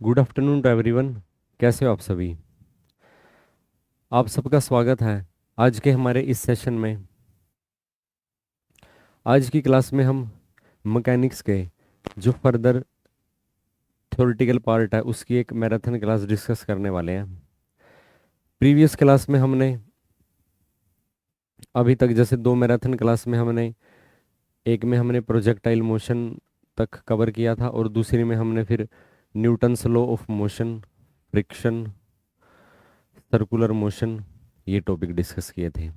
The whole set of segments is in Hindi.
Good afternoon to everyone. कैसे हो आप सभी? आप सबका स्वागत है आज के हमारे इस सेशन में। आज की क्लास में हम मैकेनिक्स के जो फर्दर थ्योरेटिकल पार्ट है उसकी एक मैराथन क्लास डिस्कस करने वाले हैं। प्रीवियस क्लास में हमने अभी तक जैसे दो मैराथन क्लास में हमने एक में हमने प्रोजेक्टाइल मोशन तक कवर किया था और दूसरी में हमने फिर Newton's law of motion, friction, circular motion ये टॉपिक डिस्कस किए थे।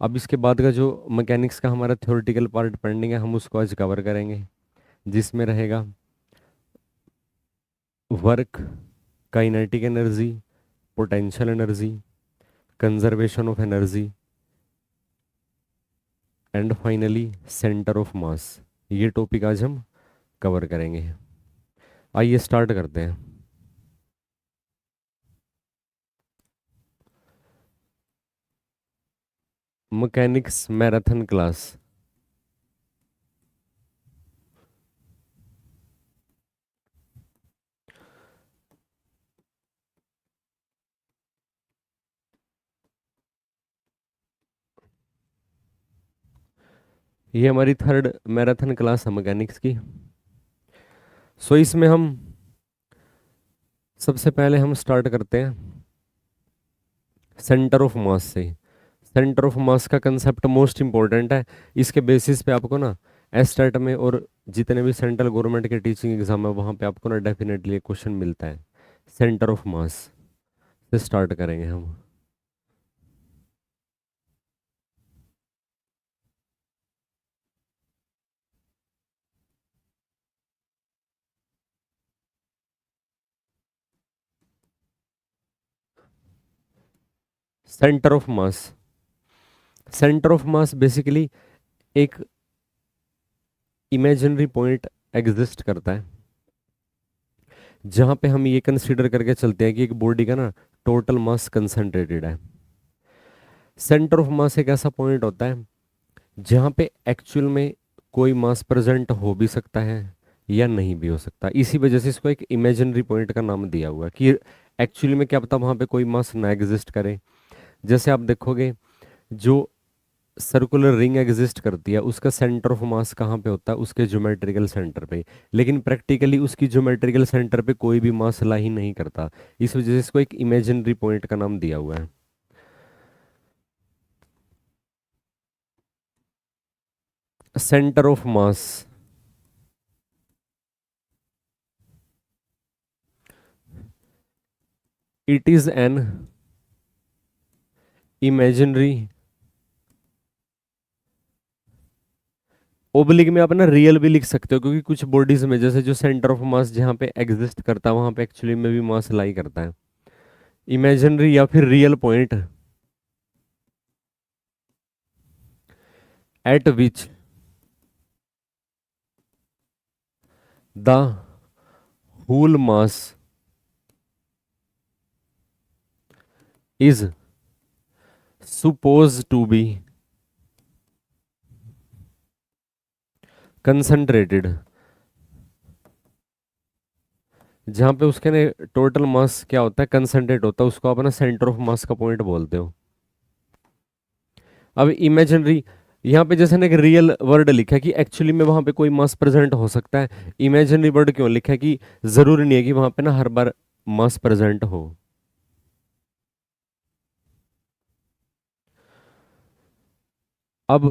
अब इसके बाद का जो मैकेनिक्स का हमारा थ्योरेटिकल पार्ट पेंडिंग है हम उसको आज कवर करेंगे, जिसमें रहेगा work, kinetic energy, potential energy, conservation of energy and finally centre of mass. ये टॉपिक आज हम कवर करेंगे। आइए स्टार्ट करते हैं। Mechanics marathon class. ये हमारी थर्ड मैराथन क्लास है मैकेनिक्स की। सो इसमें हम सबसे पहले हम स्टार्ट करते हैं सेंटर ऑफ मास से। सेंटर ऑफ मास का कंसेप्ट मोस्ट इंपॉर्टेंट है। इसके बेसिस पे आपको ना एस्टेट में और जितने भी सेंट्रल गवर्नमेंट के टीचिंग एग्जाम है वहाँ पे आपको ना डेफिनेटली क्वेश्चन मिलता है। सेंटर ऑफ मास से स्टार्ट करेंगे हम। Centre of mass. Centre of mass basically एक इमेजिनरी पॉइंट एग्जिस्ट करता है जहाँ पे हम ये कंसीडर करके चलते हैं कि एक बॉडी का ना टोटल मास कंसंट्रेटेड है। सेंटर ऑफ मास एक ऐसा पॉइंट होता है जहाँ पे एक्चुअल में कोई मास प्रेजेंट हो भी सकता है या नहीं भी हो सकता। इसी वजह से इसको एक इमेजिनरी पॉइंट का नाम दिया हुआ है कि एक्चुअली में क्या पता वहाँ पे कोई मास ना एग्जिस्ट करे। जैसे आप देखोगे जो सर्कुलर रिंग एग्जिस्ट करती है उसका सेंटर ऑफ मास कहाँ पे होता है? उसके ज्योमेट्रिकल सेंटर पे। लेकिन प्रैक्टिकली उसकी ज्योमेट्रिकल सेंटर पे कोई भी मास ला ही नहीं करता। इस वजह से इसको एक इमेजिनरी पॉइंट का नाम दिया हुआ है। Centre of mass it is an imaginary, oblique में आप ना रियल भी लिख सकते हो क्योंकि कुछ बॉडीज में जैसे जो सेंटर ऑफ मास जहाँ पे एग्जिस्ट करता है वहां पे एक्चुअली में भी मास लाई करता है। इमेजिनरी या फिर real point at which the whole mass is supposed to be concentrated। जहाँ पे उसके ना टोटल मास क्या होता है? कंसंट्रेट होता है। उसको आप ना सेंटर ऑफ मास का पॉइंट बोलते हो। अब इमेजिनरी यहाँ पे जैसे ना एक रियल वर्ड लिखा है कि एक्चुअली में वहां पे कोई मास प्रेजेंट हो सकता है। इमेजिनरी वर्ड क्यों लिखा है? कि जरूरी नहीं है कि वहां पे ना हर बार मास प्रेजेंट हो। अब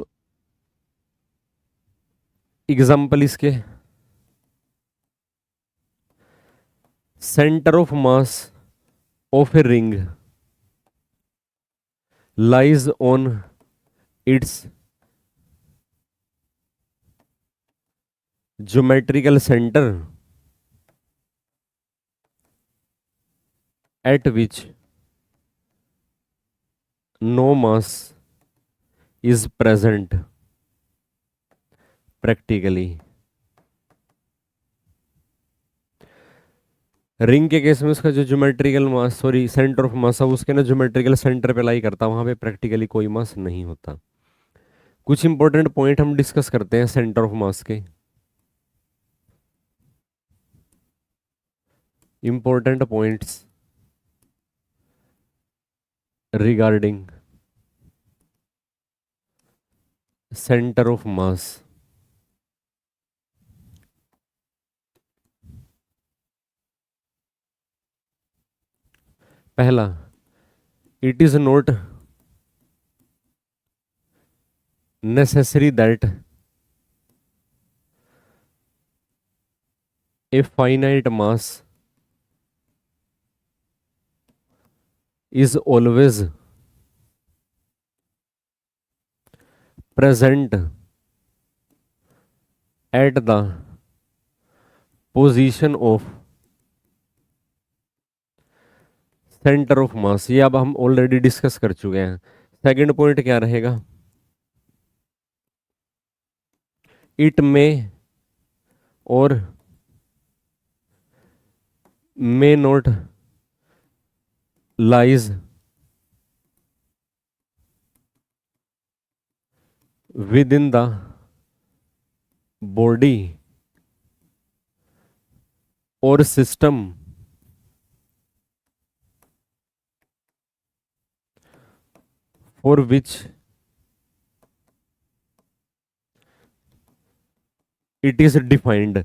एग्जाम्पल इसके, centre of mass of a ring lies on it's geometrical centre at which no mass is present practically। Ring के केस में उसका जो geometrical mass, sorry centre of मास है, उसके ना ज्योमेट्रिकल सेंटर पे लाई करता, वहां पे प्रैक्टिकली कोई मास नहीं होता। कुछ इंपॉर्टेंट पॉइंट हम डिस्कस करते हैं सेंटर ऑफ मास के। Important points regarding centre of mass. पहला, it is not necessary that a finite mass is always present at the position of centre of mass. ये अब हम ऑलरेडी डिस्कस कर चुके हैं। सेकंड पॉइंट क्या रहेगा? It may or may not lies within the body or system for which it is defined.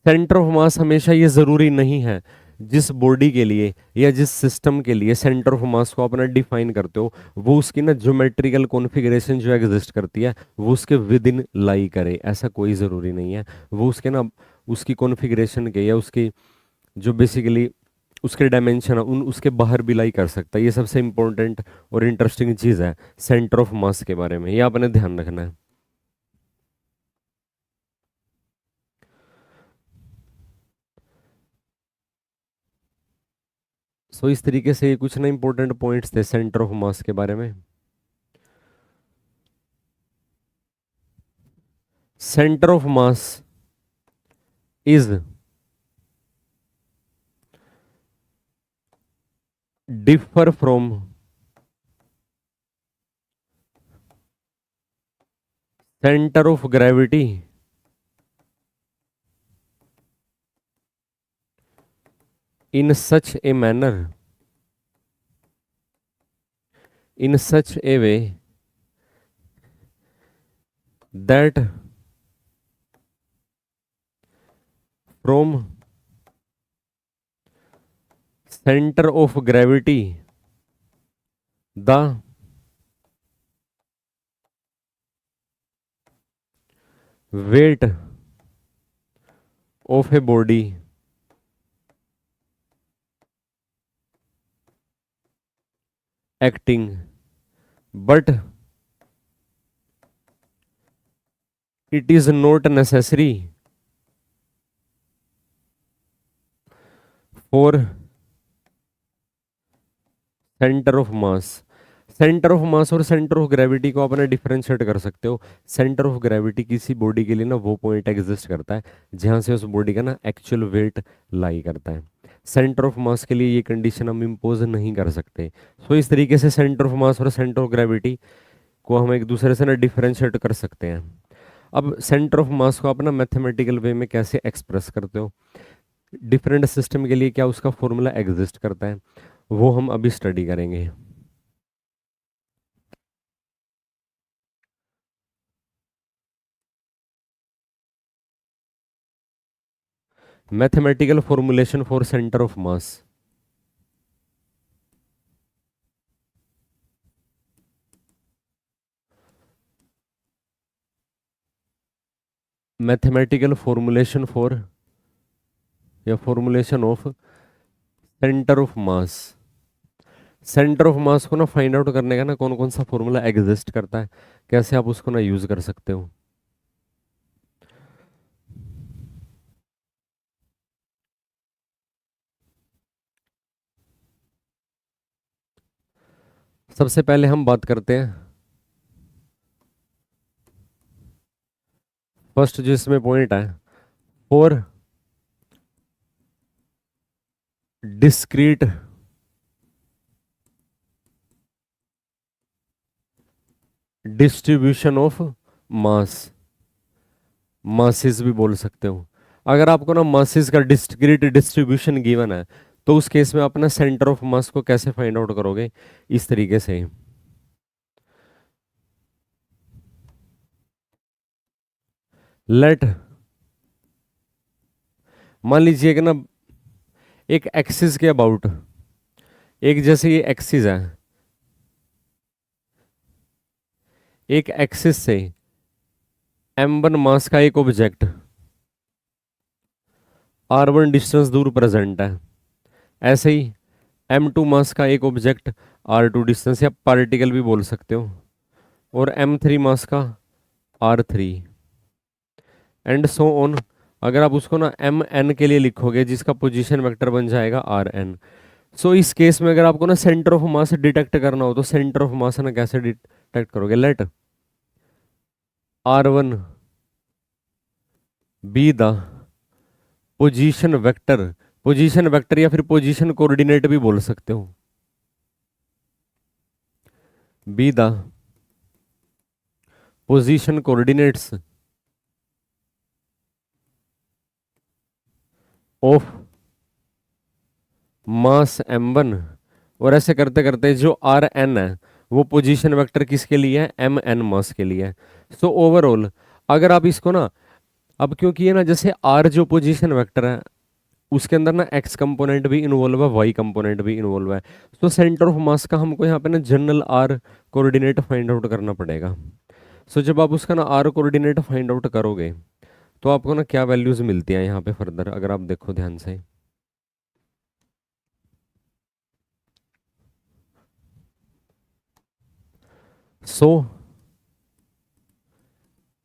Centre of mass हमेशा ये जरूरी नहीं है जिस बॉडी के लिए या जिस सिस्टम के लिए सेंटर ऑफ मास को अपना डिफाइन करते हो वो उसकी ना ज्योमेट्रिकल कॉन्फ़िगरेशन जो एग्जिस्ट करती है वो उसके विद इन लाई करे, ऐसा कोई ज़रूरी नहीं है। वो उसके ना उसकी कॉन्फ़िगरेशन के या उसकी जो बेसिकली उसके डायमेंशन है उन उसके बाहर भी लाई कर सकता है। ये सबसे इंपॉर्टेंट और इंटरेस्टिंग चीज़ है सेंटर ऑफ मास के बारे में, ये आपने ध्यान रखना है। सो इस तरीके से ये कुछ ना इंपॉर्टेंट पॉइंट्स थे सेंटर ऑफ मास के बारे में। Centre of mass is differ from center of gravity in such a manner, in such a way that from center of gravity the weight of a body acting, but it is not necessary for centre of mass. Centre of मास और सेंटर ऑफ ग्रेविटी को अपने डिफरेंशिएट कर सकते हो। सेंटर ऑफ ग्रेविटी किसी बॉडी के लिए ना वो पॉइंट एग्जिस्ट करता है जहां से उस बॉडी का ना एक्चुअल वेट लाई करता है। सेंटर ऑफ मास के लिए ये कंडीशन हम इम्पोज नहीं कर सकते। सो इस तरीके से सेंटर ऑफ मास और सेंटर ऑफ ग्रेविटी को हम एक दूसरे से ना डिफरेंशिएट कर सकते हैं। अब सेंटर ऑफ मास को आप ना मैथमेटिकल वे में कैसे एक्सप्रेस करते हो, डिफरेंट सिस्टम के लिए क्या उसका फॉर्मूला एग्जिस्ट करता है, वो हम अभी स्टडी करेंगे। Mathematical formulation for centre of mass. Mathematical formulation for या formulation of centre of mass. Centre of mass को ना फाइंड आउट करने का ना कौन कौन सा फॉर्मूला एग्जिस्ट करता है, कैसे आप उसको ना यूज कर सकते हो। सबसे पहले हम बात करते हैं फर्स्ट जो इसमें पॉइंट है, for discrete distribution of mass, masses भी बोल सकते हो। अगर आपको ना मासेस का डिस्क्रीट डिस्ट्रीब्यूशन गिवन है तो उस केस में आप ना सेंटर ऑफ मास को कैसे फाइंड आउट करोगे, इस तरीके से। लेट, मान लीजिए कि ना एक एक्सिस के अबाउट, एक जैसे ये एक्सिस है, एक एक्सिस से m1 मास का एक ऑब्जेक्ट r1 डिस्टेंस दूर प्रेजेंट है, ऐसे ही m2 मास का एक ऑब्जेक्ट r2 डिस्टेंस, या पार्टिकल भी बोल सकते हो, और m3 मास का r3 एंड सो ऑन। अगर आप उसको ना mn के लिए लिखोगे जिसका पोजीशन वेक्टर बन जाएगा rn। सो इस केस में अगर आपको ना सेंटर ऑफ मास डिटेक्ट करना हो तो सेंटर ऑफ मास ना कैसे डिटेक्ट करोगे, let r1 be the position vector, position vector या फिर पोजीशन कोऑर्डिनेट भी बोल सकते हो, be the position coordinates of mass m1। और ऐसे करते करते जो आर एन है वो पोजीशन वेक्टर किसके लिए है, एम एन मास के लिए है। सो ओवरऑल अगर आप इसको ना, अब क्योंकि ये ना जैसे आर जो पोजीशन वेक्टर है उसके अंदर ना एक्स कंपोनेंट भी इन्वॉल्व है, वाई कंपोनेंट भी इन्वॉल्व है, तो सेंटर ऑफ मास का हमको यहाँ पे ना general R coordinate find out करना पड़ेगा। सो जब आप उसका ना आर कोऑर्डिनेट फाइंड आउट करोगे तो आपको ना क्या वैल्यूज मिलती हैं यहाँ पे फर्दर, अगर आप देखो ध्यान से। So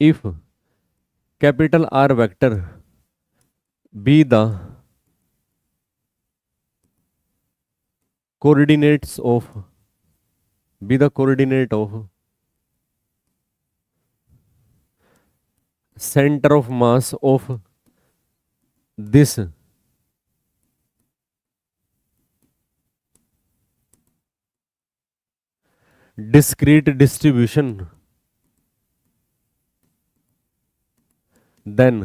if capital R vector be the coordinates of, be the coordinate of center of mass of this discrete distribution, then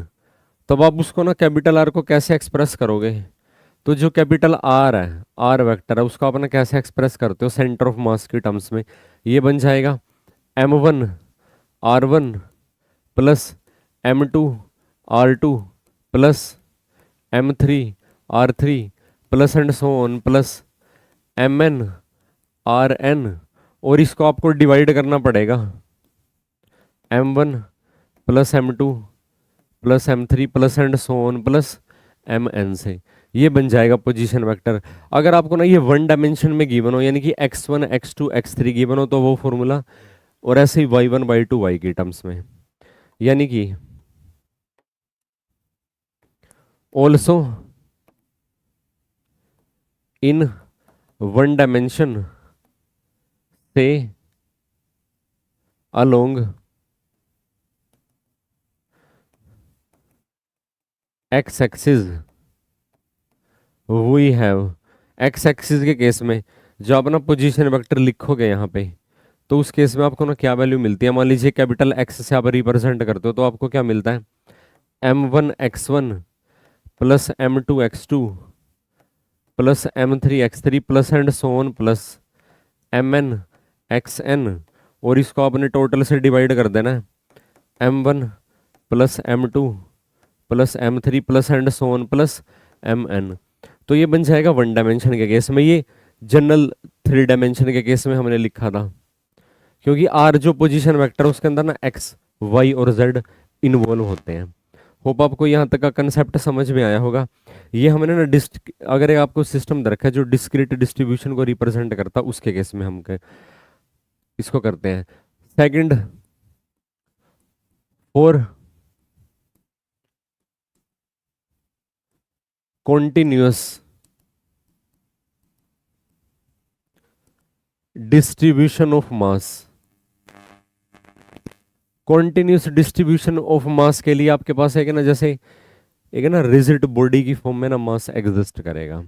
तब आप उसको ना कैपिटल आर को कैसे एक्सप्रेस करोगे, तो जो कैपिटल आर है, आर वेक्टर है, उसको आप ना कैसे एक्सप्रेस करते हो सेंटर ऑफ मास के टर्म्स में, ये बन जाएगा m1 r1 plus m2 r2 plus m3 r3 plus and so on plus mn rn, और इसको आपको डिवाइड करना पड़ेगा m1 plus m2 plus m3 plus and so on plus mn से। ये बन जाएगा पोजीशन वेक्टर। अगर आपको ना ये वन डायमेंशन में गिवन हो, यानी कि x1 x2 x3 गिवन हो, तो वो फॉर्मूला, और ऐसे ही y1 y2 y के टर्म्स में, यानी कि ऑल्सो इन वन डायमेंशन से along X axis we have, X axis के केस में जो आप ना पोजीशन वेक्टर लिखोगे यहाँ पे, तो उस केस में आपको ना क्या वैल्यू मिलती है, मान लीजिए कैपिटल एक्स से आप रिप्रेजेंट करते हो तो आपको क्या मिलता है, m1 x1 plus m2 x2 plus m3 x3 plus and so on plus mn xn, और इसको आपने टोटल से डिवाइड कर देना है, m1 plus m2 plus m3 plus and so on plus mn। तो ये बन जाएगा वन डायमेंशन के केस में, ये जनरल थ्री डायमेंशन के केस में हमने लिखा था, क्योंकि आर जो पोजीशन वेक्टर है उसके अंदर ना एक्स वाई और जेड इन्वॉल्व होते हैं। होप आपको यहाँ तक का कंसेप्ट समझ में आया होगा। ये हमने ना अगर आपको सिस्टम दे रखा है जो डिस्क्रीट डिस्ट्रीब्यूशन को रिप्रेजेंट करता है, उसके केस में हम इसको करते हैं। Second, for continuous distribution of mass, continuous distribution of mass के लिए आपके पास है कि ना, जैसे एक है ना रिजिड बॉडी की फॉर्म में ना मास एग्जिस्ट करेगा,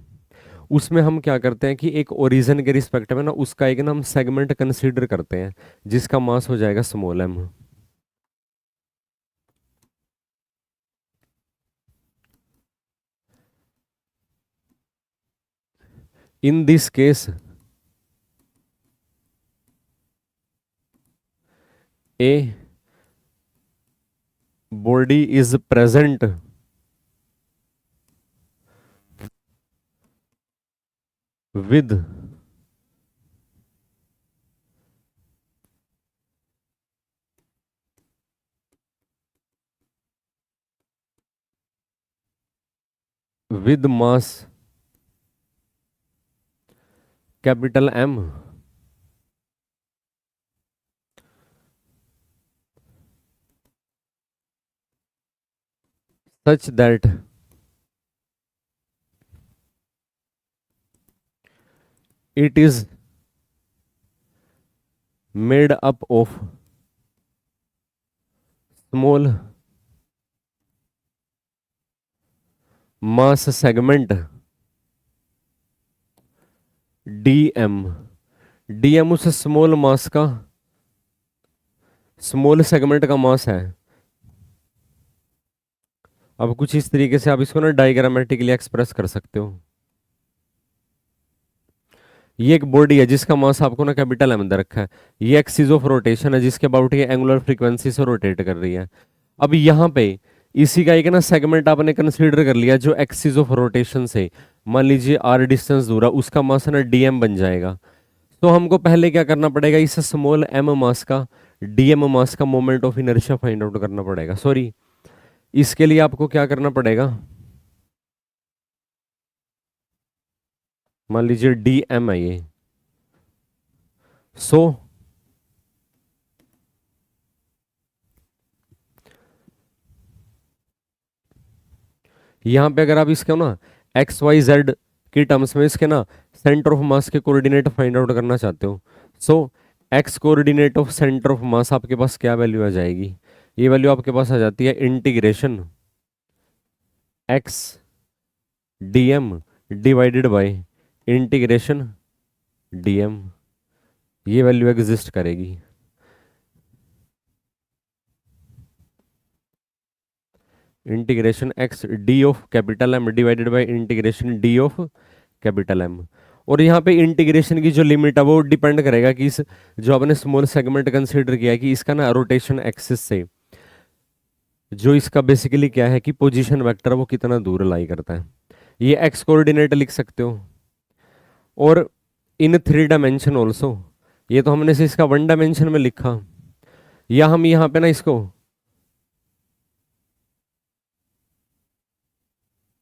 उसमें हम क्या करते हैं कि एक ओरिजिन के रिस्पेक्ट में ना उसका एक ना हम सेगमेंट कंसीडर करते हैं जिसका मास हो जाएगा small m। In this case A body is present with mass capital M such that it is made up of small mass segment dm dm उस स्मॉल मास का स्मॉल सेगमेंट का मास है। अब कुछ इस तरीके से आप इसको ना डायग्रामेटिकली एक्सप्रेस कर सकते हो। ये एक बॉडी है जिसका मास आपको ना कैपिटल एम दे रखा है। ये एक्सिस ऑफ रोटेशन है जिसके अबाउट ये एंगुलर फ्रीक्वेंसी से रोटेट कर रही है। अब यहाँ पे इसी का एक ना सेगमेंट आपने कंसीडर कर लिया जो एक्सिस ऑफ रोटेशन से मान लीजिए आर डिस्टेंस दूर है, उसका मास ना डीएम बन जाएगा। तो हमको पहले क्या करना पड़ेगा, इस स्मॉल एम मास का डीएम मास का moment of inertia find out करना पड़ेगा। सॉरी, इसके लिए आपको क्या करना पड़ेगा, मान लीजिए डीएम है ये। सो यहां पे अगर आप इसके ना एक्स वाई जेड की टर्म्स में इसके ना सेंटर ऑफ मास के कोऑर्डिनेट फाइंड आउट करना चाहते हो, so X coordinate of centre of mass आपके पास क्या वैल्यू आ जाएगी, ये वैल्यू आपके पास आ जाती है integration X DM divided by integration DM, ये वैल्यू एग्जिस्ट करेगी। Integration X D of capital M divided by integration D of capital M. और यहाँ पे इंटीग्रेशन की जो लिमिट है वो डिपेंड करेगा कि इस जो आपने स्मॉल सेगमेंट कंसीडर किया है कि इसका ना रोटेशन एक्सिस से जो इसका बेसिकली क्या है कि पोजीशन वेक्टर वो कितना दूर लाई करता है, ये एक्स कोऑर्डिनेट लिख सकते हो। और इन 3 डायमेंशन ऑल्सो, ये तो हमने से इसका 1 डायमेंशन में लिखा, या हम यहाँ पे ना इसको,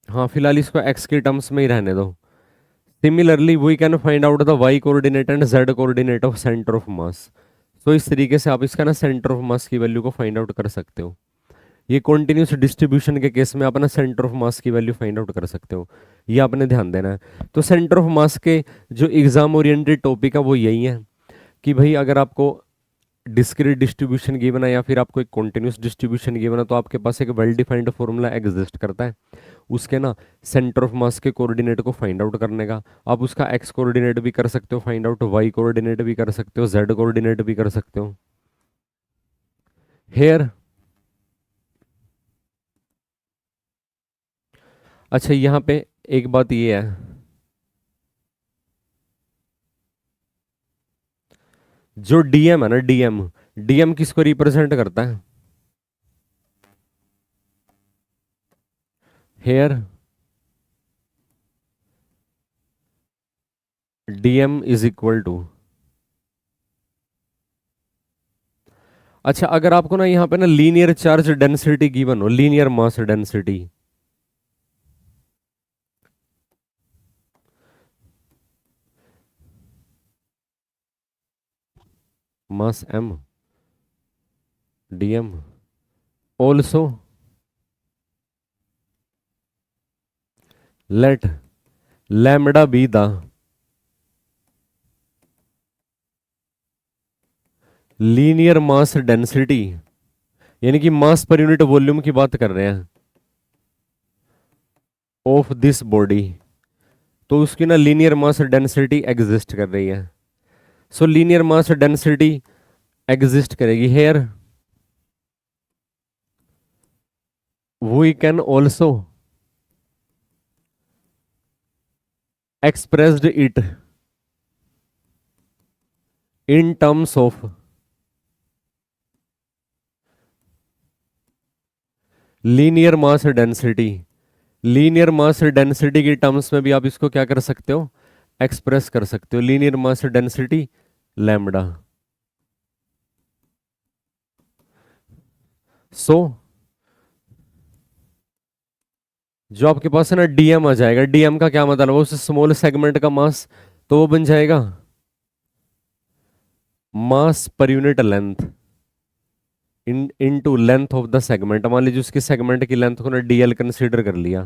हाँ फिलहाल इसको एक्स के टर्म्स में ही रहने दो। Similarly we can find out the Y coordinate and Z coordinate of centre of mass. तो इस तरीके से आप इसका ना सेंटर ऑफ मास की वैल्यू को फाइंड आउट कर सकते हो। ये कॉन्टिन्यूस डिस्ट्रीब्यूशन के केस में अपना सेंटर ऑफ मास की वैल्यू फाइंड आउट कर सकते हो, ये आपने ध्यान देना है। तो सेंटर ऑफ मास के जो एग्जाम ओरिएंटेड टॉपिक है वो यही है कि भाई अगर आपको डिस्क्रीट डिस्ट्रीब्यूशन गिवन है या फिर आपको एक कॉन्टिन्यूस डिस्ट्रीब्यूशन गिवन है तो आपके पास एक वेल डिफाइंड फॉर्मूला एग्जिस्ट करता है उसके ना सेंटर ऑफ मास के कोऑर्डिनेट को फाइंड आउट करने का। आप उसका एक्स कोऑर्डिनेट भी कर सकते हो फाइंड आउट, वाई कोऑर्डिनेट भी कर सकते हो, जेड कोऑर्डिनेट भी कर सकते हो। हेयर अच्छा यहाँ पे एक बात ये है, जो डीएम है ना डीएम, डीएम किसको रिप्रेजेंट करता है, here DM is equal to, अच्छा अगर आपको ना यहाँ पे ना लीनियर चार्ज डेंसिटी गिवन हो, linear mass density, mass m dm also let lambda be the linear mass density, यानी कि मास पर यूनिट वॉल्यूम की बात कर रहे हैं ऑफ दिस बॉडी, तो उसकी ना लीनियर मास डेंसिटी एग्जिस्ट कर रही है। So linear mass density exist करेगी here, we can also expressed it in terms of linear mass density. Linear mass density की टर्म्स में भी आप इसको क्या कर सकते हो, एक्सप्रेस कर सकते हो, लीनियर मास डेंसिटी लैम्बडा। सो जो आपके पास है ना डीएम आ जाएगा, डीएम का क्या मतलब है, उस स्मॉल सेगमेंट का मास, तो वो बन जाएगा mass per unit length into length of the segment. मान लीजिए उसकी सेगमेंट की लेंथ को ना डीएल कंसीडर कर लिया,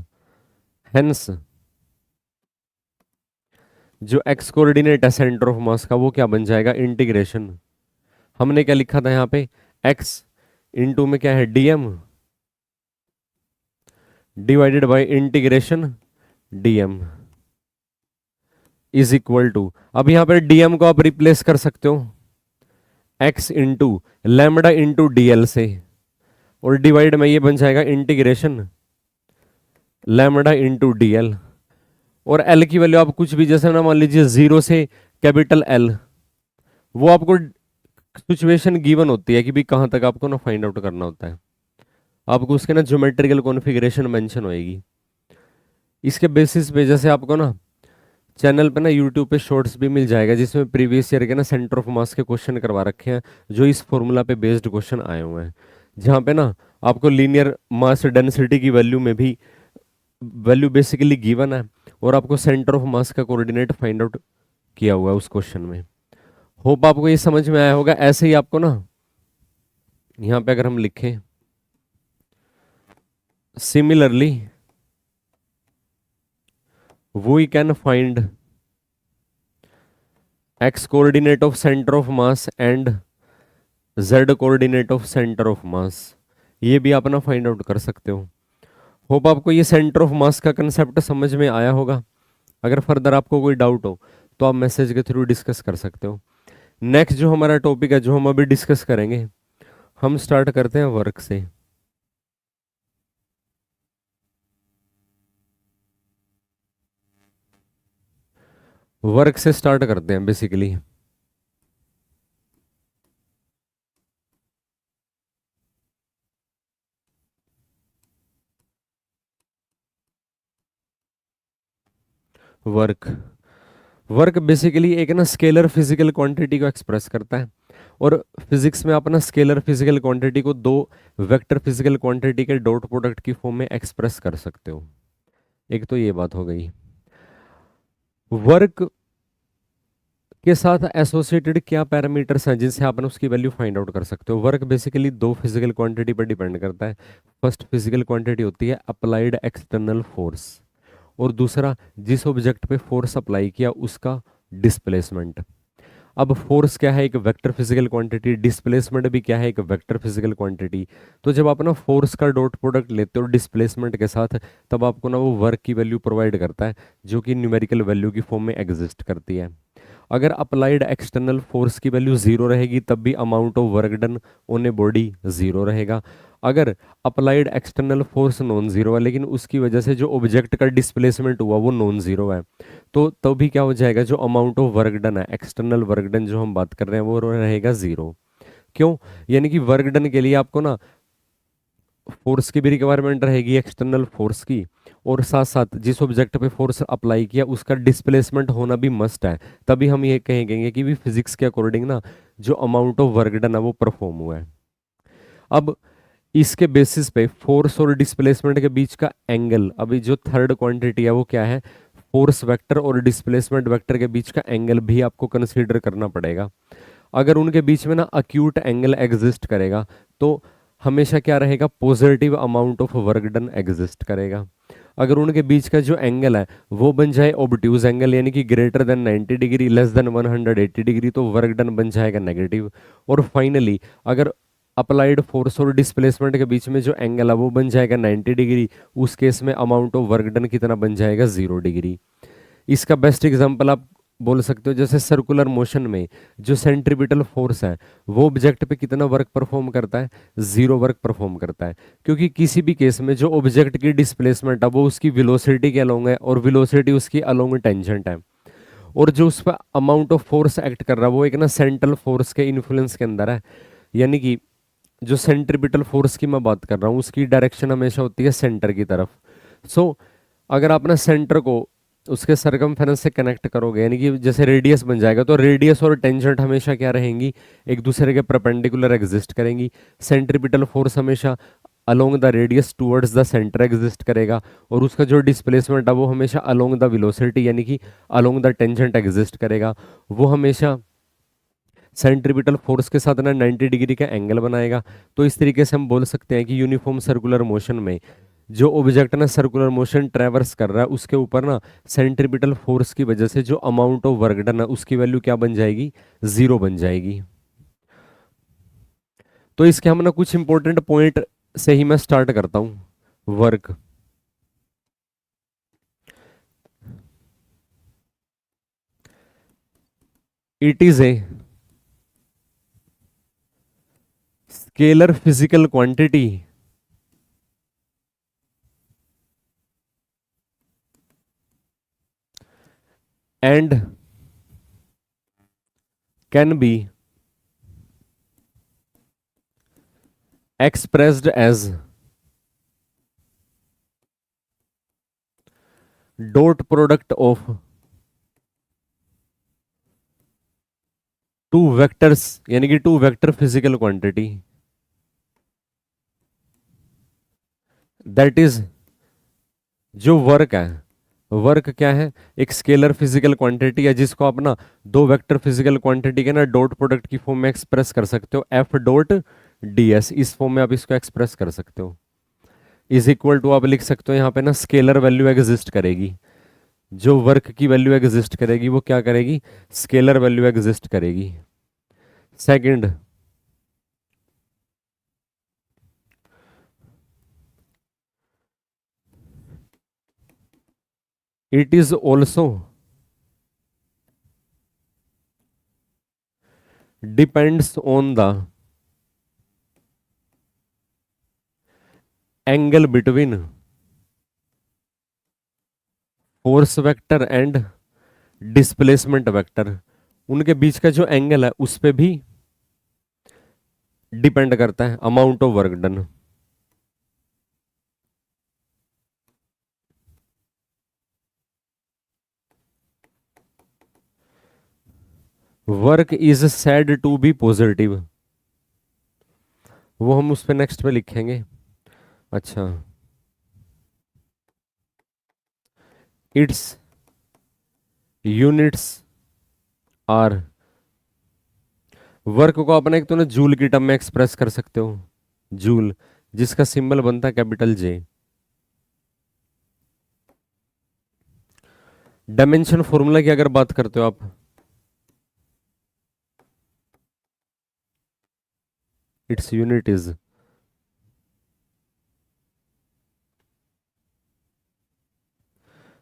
हेंस जो एक्स कोऑर्डिनेट है सेंटर ऑफ मास का वो क्या बन जाएगा, इंटीग्रेशन। हमने क्या लिखा था यहाँ पे, एक्स इनटू में क्या है dm divided by integration dm is equal to, अब यहां पर डीएम को आप रिप्लेस कर सकते हो x into lambda into DL से, और डिवाइड में ये बन जाएगा इंटीग्रेशन लैम्बडा इंटू डीएल। और एल की वैल्यू आप कुछ भी, जैसे ना मान लीजिए जीरो से कैपिटल एल, वो आपको सिचुएशन गिवन होती है कि भी कहां तक आपको ना फाइंड आउट करना होता है, आपको उसके ना ज्योमेट्रिकल कॉन्फ़िगरेशन मेंशन होएगी। इसके बेसिस पे जैसे आपको ना चैनल पे ना यूट्यूब पे शॉर्ट्स भी मिल जाएगा जिसमें प्रीवियस ईयर के ना सेंटर ऑफ मास के क्वेश्चन करवा रखे हैं, जो इस फॉर्मूला पे बेस्ड क्वेश्चन आए हुए हैं, जहाँ पे ना आपको लीनियर मास डेंसिटी की वैल्यू में भी वैल्यू बेसिकली गिवन है, और आपको सेंटर ऑफ मास का कोऑर्डिनेट फाइंड आउट किया हुआ है उस क्वेश्चन में। होप आपको ये समझ में आया होगा। ऐसे ही आपको ना यहाँ पे अगर हम लिखें similarly we can find x coordinate of centre of mass and z coordinate of centre of mass, ये भी आप ना फाइंड आउट कर सकते हो। होप आपको ये सेंटर ऑफ मास का कंसेप्ट समझ में आया होगा। अगर फर्दर आपको कोई डाउट हो तो आप मैसेज के थ्रू डिस्कस कर सकते हो। नेक्स्ट जो हमारा टॉपिक है जो हम अभी डिस्कस करेंगे, हम स्टार्ट करते हैं वर्क से। वर्क से स्टार्ट करते हैं बेसिकली। वर्क वर्क बेसिकली एक ना स्केलर फिजिकल क्वांटिटी को एक्सप्रेस करता है, और फिजिक्स में आप ना स्केलर फिजिकल क्वांटिटी को दो वेक्टर फिजिकल क्वांटिटी के डॉट प्रोडक्ट की फॉर्म में एक्सप्रेस कर सकते हो। एक तो ये बात हो गई। वर्क के साथ एसोसिएटेड क्या पैरामीटर्स हैं जिनसे आप उसकी वैल्यू फाइंड आउट कर सकते हो। वर्क बेसिकली दो फिजिकल क्वांटिटी पर डिपेंड करता है। फर्स्ट फिजिकल क्वांटिटी होती है अप्लाइड एक्सटर्नल फोर्स, और दूसरा जिस ऑब्जेक्ट पे फोर्स अप्लाई किया उसका डिस्प्लेसमेंट। अब फोर्स क्या है, एक वेक्टर फिजिकल क्वांटिटी, डिस्प्लेसमेंट भी क्या है, एक वेक्टर फिजिकल क्वांटिटी। तो जब आप ना फोर्स का डॉट प्रोडक्ट लेते हो डिस्प्लेसमेंट के साथ, तब आपको ना वो वर्क की वैल्यू प्रोवाइड करता है जो कि न्यूमेरिकल वैल्यू की फॉर्म में एग्जिस्ट करती है। अगर अप्लाइड एक्सटर्नल फोर्स की वैल्यू जीरो रहेगी तब भी amount of work done on a body zero रहेगा। अगर applied external force non zero है लेकिन उसकी वजह से जो ऑब्जेक्ट का डिस्प्लेसमेंट हुआ वो नॉन जीरो है, तो भी क्या हो जाएगा, जो अमाउंट ऑफ वर्क डन है, एक्सटर्नल वर्क डन जो हम बात कर रहे हैं वो रहेगा जीरो। क्यों, यानी कि वर्क डन के लिए आपको ना फोर्स की भी रिक्वायरमेंट रहेगी, एक्सटर्नल फोर्स की, और साथ साथ जिस ऑब्जेक्ट पे फोर्स अप्लाई किया उसका डिस्प्लेसमेंट होना भी मस्ट है। तभी हम ये कहेंगे कि भी फिजिक्स के अकॉर्डिंग ना जो अमाउंट ऑफ वर्क डन है वो परफॉर्म हुआ है। अब इसके बेसिस पे फोर्स और डिस्प्लेसमेंट के बीच का एंगल, अभी जो थर्ड क्वांटिटी है वो क्या है, फोर्स वेक्टर और डिस्प्लेसमेंट वेक्टर के बीच का एंगल भी आपको कंसीडर करना पड़ेगा। अगर उनके बीच में ना अक्यूट एंगल एग्जिस्ट करेगा तो हमेशा क्या रहेगा, positive amount of work done exist करेगा। अगर उनके बीच का जो एंगल है वो बन जाए ऑब्ट्यूज एंगल, यानी कि greater than 90 degree less than 180 degree, तो वर्क डन बन जाएगा नेगेटिव। और फाइनली अगर अप्लाइड फोर्स और डिस्प्लेसमेंट के बीच में जो एंगल है वो बन जाएगा 90 डिग्री, उस केस में अमाउंट ऑफ वर्क डन कितना बन जाएगा, 0 डिग्री। इसका बेस्ट एग्जांपल आप बोल सकते हो जैसे सर्कुलर मोशन में जो सेंट्रीपिटल फोर्स है वो ऑब्जेक्ट पे कितना वर्क परफॉर्म करता है, जीरो वर्क परफॉर्म करता है। क्योंकि किसी भी केस में जो ऑब्जेक्ट की डिस्प्लेसमेंट है वो उसकी वेलोसिटी के अलोंग है और वेलोसिटी उसकी अलोंग टेंजेंट है। और जो उस पर अमाउंट ऑफ फोर्स एक्ट कर रहा है वो एक ना सेंट्रल फोर्स के इन्फ्लुएंस के अंदर है। यानी कि जो सेंट्रीपिटल फोर्स की मैं बात कर रहा हूँ उसकी डायरेक्शन हमेशा होती है सेंटर की तरफ। सो अगर आप ना सेंटर को उसके सरकमफेरेंस से कनेक्ट करोगे यानी कि जैसे रेडियस बन जाएगा तो रेडियस और टेंजेंट हमेशा क्या रहेंगी, एक दूसरे के परपेंडिकुलर एग्जिस्ट करेंगी। सेंट्रीपिटल फोर्स हमेशा along the radius towards the centre exist करेगा और उसका जो डिस्प्लेसमेंट है वो हमेशा अलोंग द वेलोसिटी यानी कि अलोंग द टेंजेंट एग्जिस्ट करेगा। वो हमेशा सेंट्रीपिटल फोर्स के साथ ना 90 डिग्री का एंगल बनाएगा। तो इस तरीके से हम बोल सकते हैं कि यूनिफॉर्म सर्कुलर मोशन में जो ऑब्जेक्ट ना सर्कुलर मोशन ट्रेवर्स कर रहा है उसके ऊपर ना सेंट्रीपिटल फोर्स की वजह से जो अमाउंट ऑफ वर्क डन है उसकी वैल्यू क्या बन जाएगी, जीरो बन जाएगी। तो इसके हम ना कुछ इंपॉर्टेंट पॉइंट से ही मैं स्टार्ट करता हूं। Work, it is a scalar physical quantity and can be expressed as dot product of two vectors यानी कि two vector physical quantity that is, जो वर्क है, वर्क क्या है, एक स्केलर फिजिकल क्वांटिटी है जिसको आप ना दो वेक्टर फिजिकल क्वांटिटी के ना डॉट प्रोडक्ट की फॉर्म में एक्सप्रेस कर सकते हो, एफ डॉट डी एस, इस फॉर्म में आप इसको एक्सप्रेस कर सकते हो। इज इक्वल टू आप लिख सकते हो यहाँ पे ना स्केलर वैल्यू एग्जिस्ट करेगी, जो वर्क की वैल्यू एग्जिस्ट करेगी वो क्या करेगी, स्केलर वैल्यू एग्जिस्ट करेगी। Second, it is also depends on the angle between force vector and displacement vector, उनके बीच का जो एंगल है उस पे भी डिपेंड करता है amount of work done. Work is said to be positive, वो हम उस पे नेक्स्ट पे लिखेंगे। अच्छा, इट्स यूनिट्स आर, वर्क को अपने एक तो ना जूल की टर्म में एक्सप्रेस कर सकते हो, जूल, जिसका सिंबल बनता है कैपिटल जे। डायमेंशन फॉर्मूला की अगर बात करते हो आप, इट्स यूनिट इज,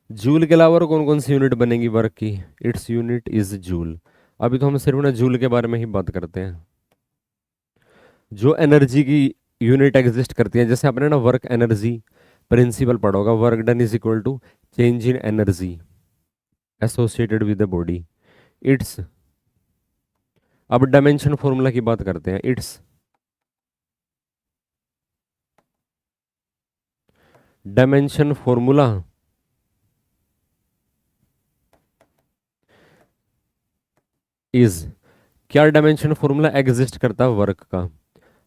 जूल के अलावा और कौन कौन सी यूनिट बनेगी वर्क की, इट्स यूनिट इज जूल। अभी तो हम सिर्फ ना जूल के बारे में ही बात करते हैं। जो एनर्जी की यूनिट एग्जिस्ट करती है, जैसे आपने ना वर्क एनर्जी प्रिंसिपल पढ़ा होगा, work done is equal to change in energy associated with the body. It's, अब डायमेंशन फॉर्मूला की बात करते हैं। इट्स डायमेंशन फॉर्मूला इज, क्या डायमेंशन फॉर्मूला एग्जिस्ट करता है वर्क का,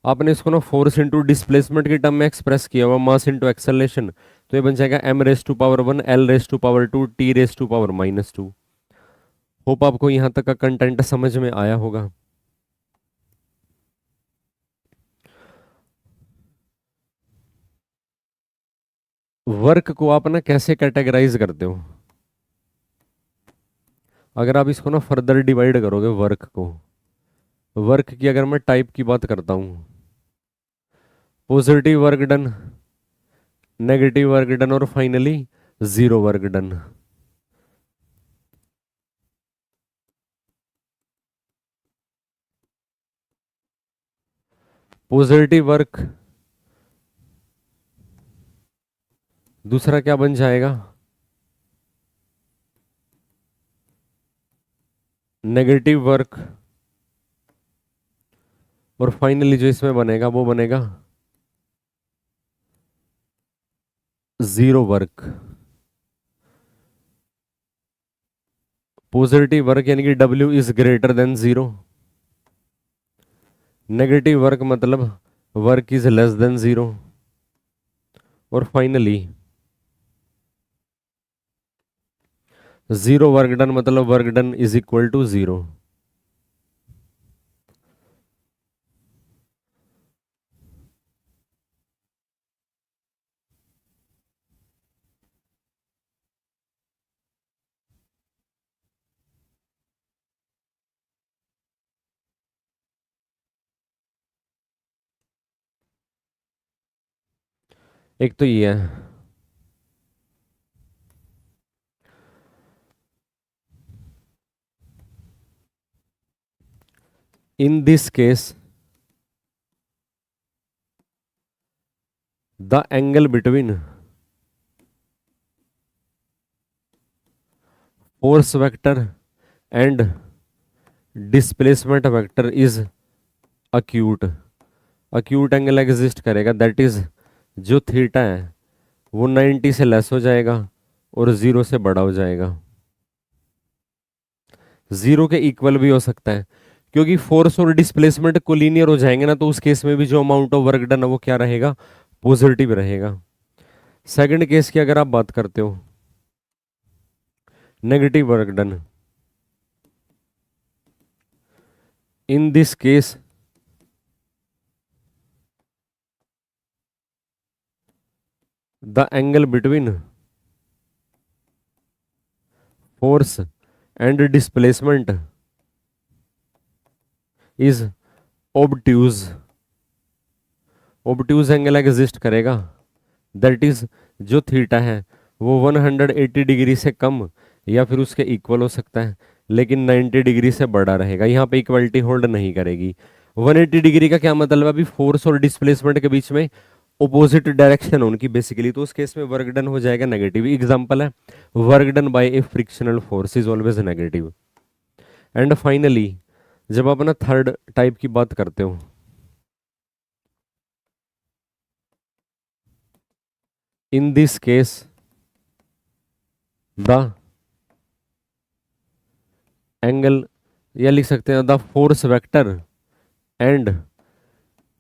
आपने इसको ना फोर्स इंटू डिस्प्लेसमेंट की टर्म में एक्सप्रेस किया हुआ, मास इंटू एक्सेलरेशन, तो ये बन जाएगा M raise to power one L raise to power two T raise to power minus two. Hope आपको यहां तक का कंटेंट समझ में आया होगा। वर्क को आप ना कैसे कैटेगराइज करते हो, अगर आप इसको ना फर्दर डिवाइड करोगे वर्क को, वर्क की अगर मैं टाइप की बात करता हूं, positive work done, negative work done और finally zero work done. Positive work दूसरा क्या बन जाएगा, नेगेटिव वर्क, और फाइनली जो इसमें बनेगा वो बनेगा जीरो वर्क। पॉजिटिव वर्क यानी कि W is greater than zero, negative work मतलब work is less than zero, और फाइनली जीरो वर्क डन मतलब work done is equal to zero. एक तो ये है, in this case the angle between force vector and displacement vector is acute. Acute angle exist करेगा, दैट इज जो थीटा है वो 90 से लेस हो जाएगा और जीरो से बड़ा हो जाएगा। जीरो के इक्वल भी हो सकता है, क्योंकि फोर्स और डिस्प्लेसमेंट कोलिनियर हो जाएंगे ना, तो उस केस में भी जो अमाउंट ऑफ वर्क डन है वो क्या रहेगा, पॉजिटिव रहेगा। सेकंड केस की अगर आप बात करते हो, negative work done, in this case the angle between force and displacement is obtuse. Obtuse angle exist करेगा, दैट इज जो थीटा है वो 180 डिग्री से कम या फिर उसके इक्वल हो सकता है, लेकिन 90 डिग्री से बड़ा रहेगा। यहाँ पे इक्वलिटी होल्ड नहीं करेगी। 180 डिग्री का क्या मतलब है, अभी फोर्स और डिस्प्लेसमेंट के बीच में ओपोजिट डायरेक्शन उनकी बेसिकली, तो उस केस में वर्क डन हो जाएगा नेगेटिव। एग्जांपल है work done by a frictional force is always negative. And finally जब आप ना थर्ड टाइप की बात करते हो, in this case the angle, या लिख सकते हैं the force vector and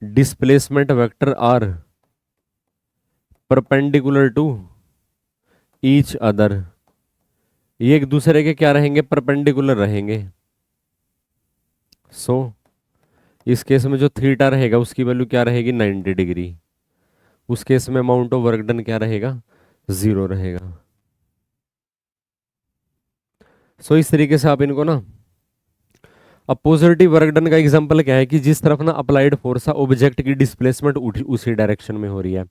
displacement vector are perpendicular to each other. ये एक दूसरे के क्या रहेंगे, परपेंडिकुलर रहेंगे। सो इस केस में जो थीटा रहेगा उसकी वैल्यू क्या रहेगी, 90 डिग्री। उस केस में अमाउंट ऑफ वर्क डन क्या रहेगा, जीरो रहेगा। सो इस तरीके से आप इनको ना, अब पॉजिटिव वर्क डन का एग्जांपल क्या है कि जिस तरफ ना अप्लाइड फोर्स है ऑब्जेक्ट की डिस्प्लेसमेंट उसी डायरेक्शन में हो रही है।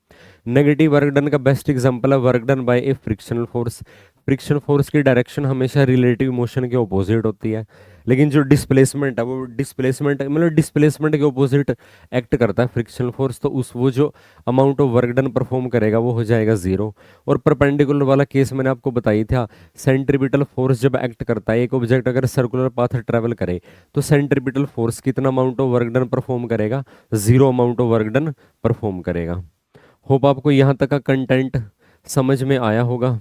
नेगेटिव वर्क डन का बेस्ट एग्जांपल है work done by a frictional force. Friction force की डायरेक्शन हमेशा रिलेटिव मोशन के ऑपोजिट होती है, लेकिन जो डिस्प्लेसमेंट है वो डिस्प्लेसमेंट मतलब डिस्प्लेसमेंट के ऑपोजिट एक्ट करता है फ्रिक्शनल फोर्स, तो उस वो जो amount of work done perform करेगा वो हो जाएगा जीरो। और परपेंडिकुलर वाला केस मैंने आपको बताई था, सेंट्रीपिटल फोर्स जब एक्ट करता है, एक ऑब्जेक्ट अगर सर्कुलर पाथ ट्रेवल करे तो सेंट्रीपिटल फोर्स कितना amount of work done perform करेगा, zero amount of work done perform करेगा। होप आपको यहाँ तक का कंटेंट समझ में आया होगा।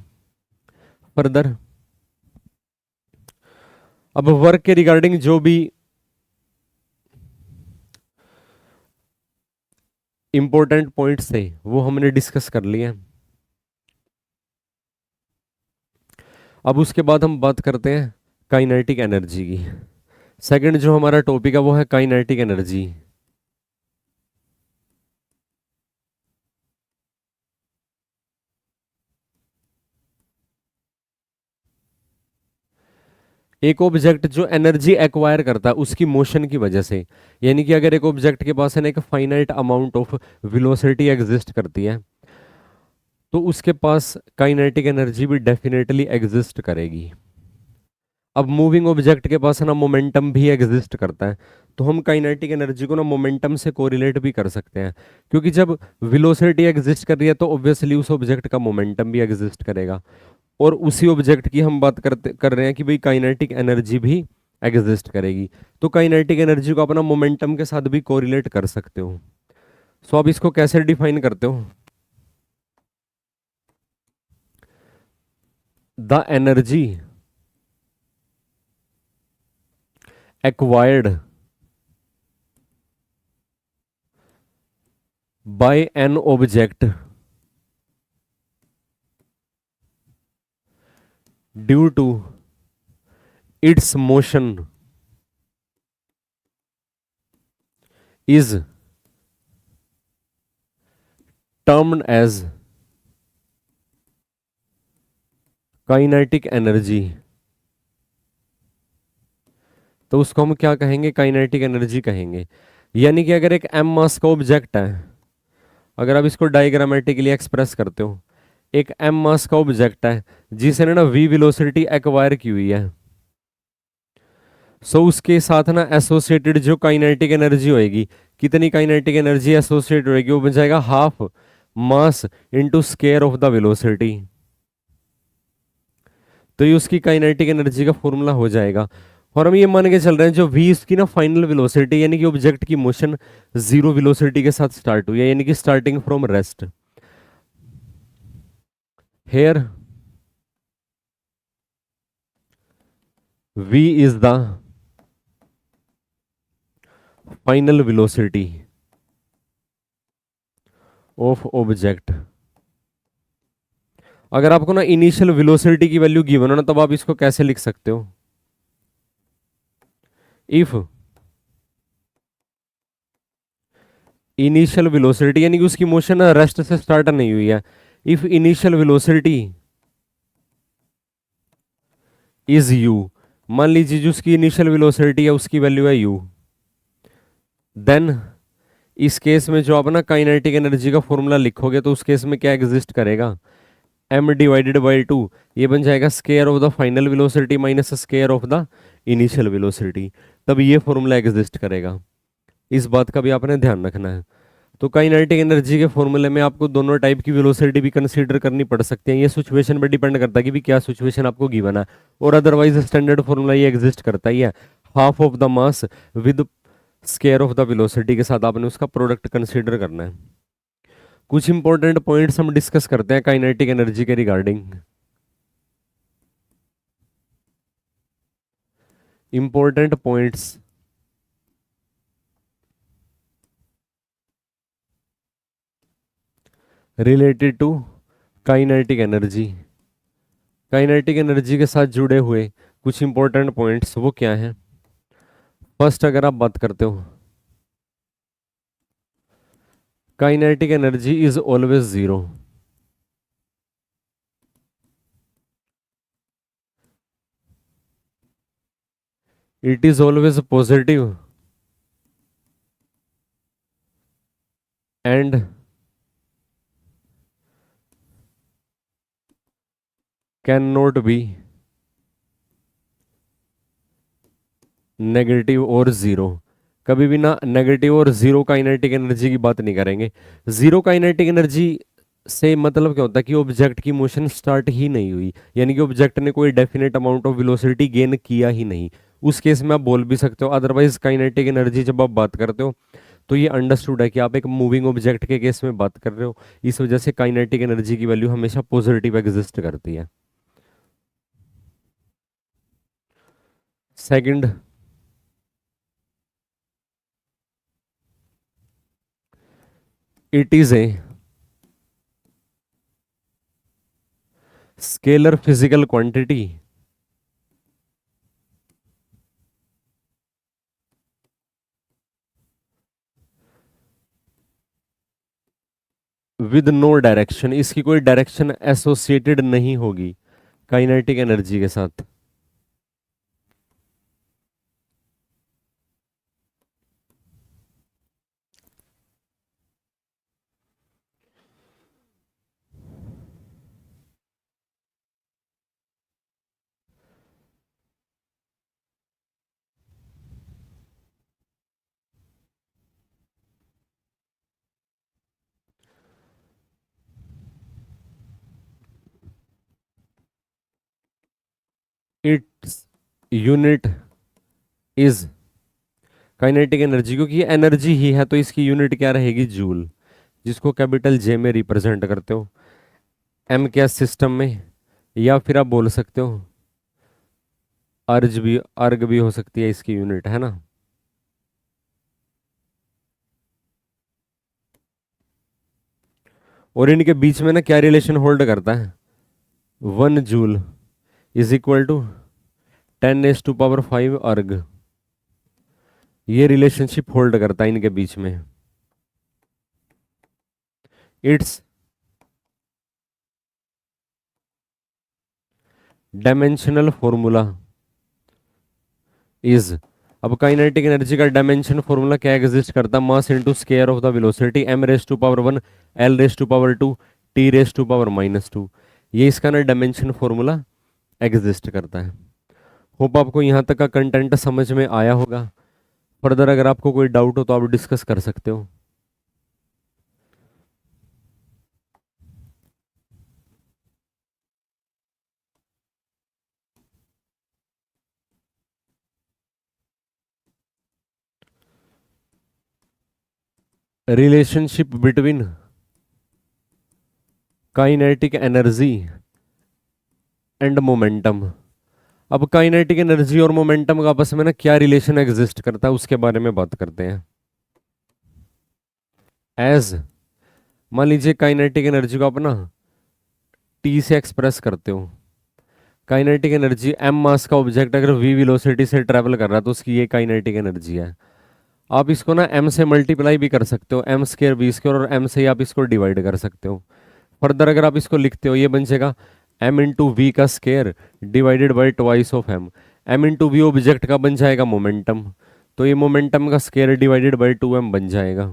फर्दर अब वर्क के रिगार्डिंग जो भी इंपॉर्टेंट पॉइंट्स थे वो हमने डिस्कस कर लिए। अब उसके बाद हम बात करते हैं काइनेटिक एनर्जी की। सेकंड जो हमारा टॉपिक है वो है काइनेटिक एनर्जी। एक ऑब्जेक्ट जो एनर्जी एक्वायर करता है उसकी मोशन की वजह से, यानी कि अगर एक ऑब्जेक्ट के पास है ना एक finite amount of velocity exist करती है तो उसके पास काइनेटिक एनर्जी भी डेफिनेटली एग्जिस्ट करेगी। अब मूविंग ऑब्जेक्ट के पास ना मोमेंटम भी एग्जिस्ट करता है, तो हम काइनेटिक एनर्जी को ना मोमेंटम से कोरिलेट भी कर सकते हैं, क्योंकि जब वेलोसिटी एग्जिस्ट कर रही है तो ऑब्वियसली उस ऑब्जेक्ट का मोमेंटम भी एग्जिस्ट करेगा। और उसी ऑब्जेक्ट की हम बात कर रहे हैं कि भाई काइनेटिक एनर्जी भी एग्जिस्ट करेगी, तो काइनेटिक एनर्जी को अपना मोमेंटम के साथ भी कोरिलेट कर सकते हो। सो आप इसको कैसे डिफाइन करते हो? The energy acquired by an object due to its motion is termed as kinetic energy. तो उसको हम क्या कहेंगे? काइनेटिक एनर्जी कहेंगे। यानी कि अगर एक एम मास का ऑब्जेक्ट है, अगर आप इसको डायग्रामेटिकली एक्सप्रेस करते हो, एक एम मास का ऑब्जेक्ट है जिसने ना वी वेलोसिटी एक्वायर की हुई है, सो उसके साथ ना एसोसिएटेड जो काइनेटिक एनर्जी होएगी, कितनी काइनेटिक एनर्जी एसोसिएट होएगी? वो बन जाएगा half mass into square of the velocity. तो ये उसकी काइनेटिक एनर्जी का फॉर्मूला हो जाएगा। और हम ये मान के चल रहे हैं जो v इसकी ना फाइनल वेलोसिटी, यानी कि ऑब्जेक्ट की मोशन जीरो वेलोसिटी के साथ स्टार्ट हुई है, यानी कि starting from rest. Here v is the final velocity of object. अगर आपको ना इनिशियल वेलोसिटी की वैल्यू गिवन हो ना, तब आप इसको कैसे लिख सकते हो? इफ इनिशियल वेलोसिटी, यानी कि उसकी मोशन रेस्ट से स्टार्ट नहीं हुई है, if initial velocity is u, मान लीजिए जो उसकी इनिशियल वेलोसिटी है उसकी वैल्यू है u, देन इस केस में जो आप ना काइनेटिक एनर्जी का फॉर्मूला लिखोगे तो उस केस में क्या एग्जिस्ट करेगा? m डिवाइडेड बाई टू, ये बन जाएगा square of the final velocity minus square of the initial velocity. तब ये फॉर्मूला एग्जिस्ट करेगा। इस बात का भी आपने ध्यान रखना है। तो काइनेटिक एनर्जी के फॉर्मूले में आपको दोनों टाइप की वेलोसिटी भी कंसीडर करनी पड़ सकती है। ये सिचुएशन पर डिपेंड करता है कि भी क्या सिचुएशन आपको गिवन है। और अदरवाइज स्टैंडर्ड फॉर्मूला ये एग्जिस्ट करता ही है, half of the mass with square of the velocity के साथ आपने उसका प्रोडक्ट कंसीडर करना है। कुछ इंपॉर्टेंट पॉइंट्स हम डिस्कस करते हैं काइनेटिक एनर्जी के regarding. Important points related to kinetic energy. Kinetic energy के साथ जुड़े हुए कुछ इंपॉर्टेंट पॉइंट्स वो क्या हैं? फर्स्ट, अगर आप बात करते हो, kinetic energy is always zero. It is always positive and can not be negative और जीरो। कभी भी ना नेगेटिव और जीरो काइनेटिक एनर्जी की बात नहीं करेंगे। जीरो काइनेटिक एनर्जी से मतलब क्या होता है कि ऑब्जेक्ट की मोशन स्टार्ट ही नहीं हुई, यानी कि ऑब्जेक्ट ने कोई definite amount of velocity gain किया ही नहीं। उस केस में आप बोल भी सकते हो। अदरवाइज काइनेटिक एनर्जी जब आप बात करते हो तो ये अंडरस्टूड है कि आप एक मूविंग ऑब्जेक्ट के केस में बात कर रहे हो। इस वजह से काइनेटिक एनर्जी की वैल्यू हमेशा पॉजिटिव एग्जिस्ट करती है। Second, it is a scalar physical quantity with no direction. इसकी कोई डायरेक्शन एसोसिएटेड नहीं होगी काइनेटिक एनर्जी के साथ। Its unit is kinetic energy, क्योंकि ये एनर्जी ही है तो इसकी यूनिट क्या रहेगी, जूल, जिसको कैपिटल जे में रिप्रेजेंट करते हो एम के सिस्टम में, या फिर आप बोल सकते हो अर्ग भी हो सकती है इसकी यूनिट, है ना। और इनके बीच में ना क्या रिलेशन होल्ड करता है, 1 जूल इज इक्वल टू 10⁵ अर्ग, ये रिलेशनशिप होल्ड करता है इनके बीच में। इट्स डायमेंशनल फॉर्मूला इज, अब काइनेटिक एनर्जी का डायमेंशन फॉर्मूला क्या एग्जिस्ट करता है, मास into square of the velocity m⁻⁻1 l⁻², t⁻⁻², ये इसका ना डायमेंशन फॉर्मूला एग्जिस्ट करता है। होप आपको यहाँ तक का कंटेंट समझ में आया होगा। फर्दर अगर आपको कोई डाउट हो तो आप डिस्कस कर सकते हो। Relationship between kinetic energy and momentum, अब काइनेटिक एनर्जी और मोमेंटम का आपस में ना क्या रिलेशन एग्जिस्ट करता है उसके बारे में बात करते हैं। एज, मान लीजिए काइनेटिक एनर्जी को आप ना टी से एक्सप्रेस करते हो, काइनेटिक एनर्जी एम मास का ऑब्जेक्ट अगर वी वेलोसिटी से ट्रैवल कर रहा है तो उसकी ये काइनेटिक एनर्जी है। आप इसको ना एम से मल्टीप्लाई भी कर सकते हो, एम स्क्र वी स्क्र, और एम से ही आप इसको डिवाइड कर सकते हो। फर्दर अगर आप इसको लिखते हो ये बन जाएगा एम इंटू वी का square divided by twice of M, M into V object का बन जाएगा मोमेंटम, तो ये मोमेंटम का स्केयर डिवाइडेड बाई 2m बन जाएगा।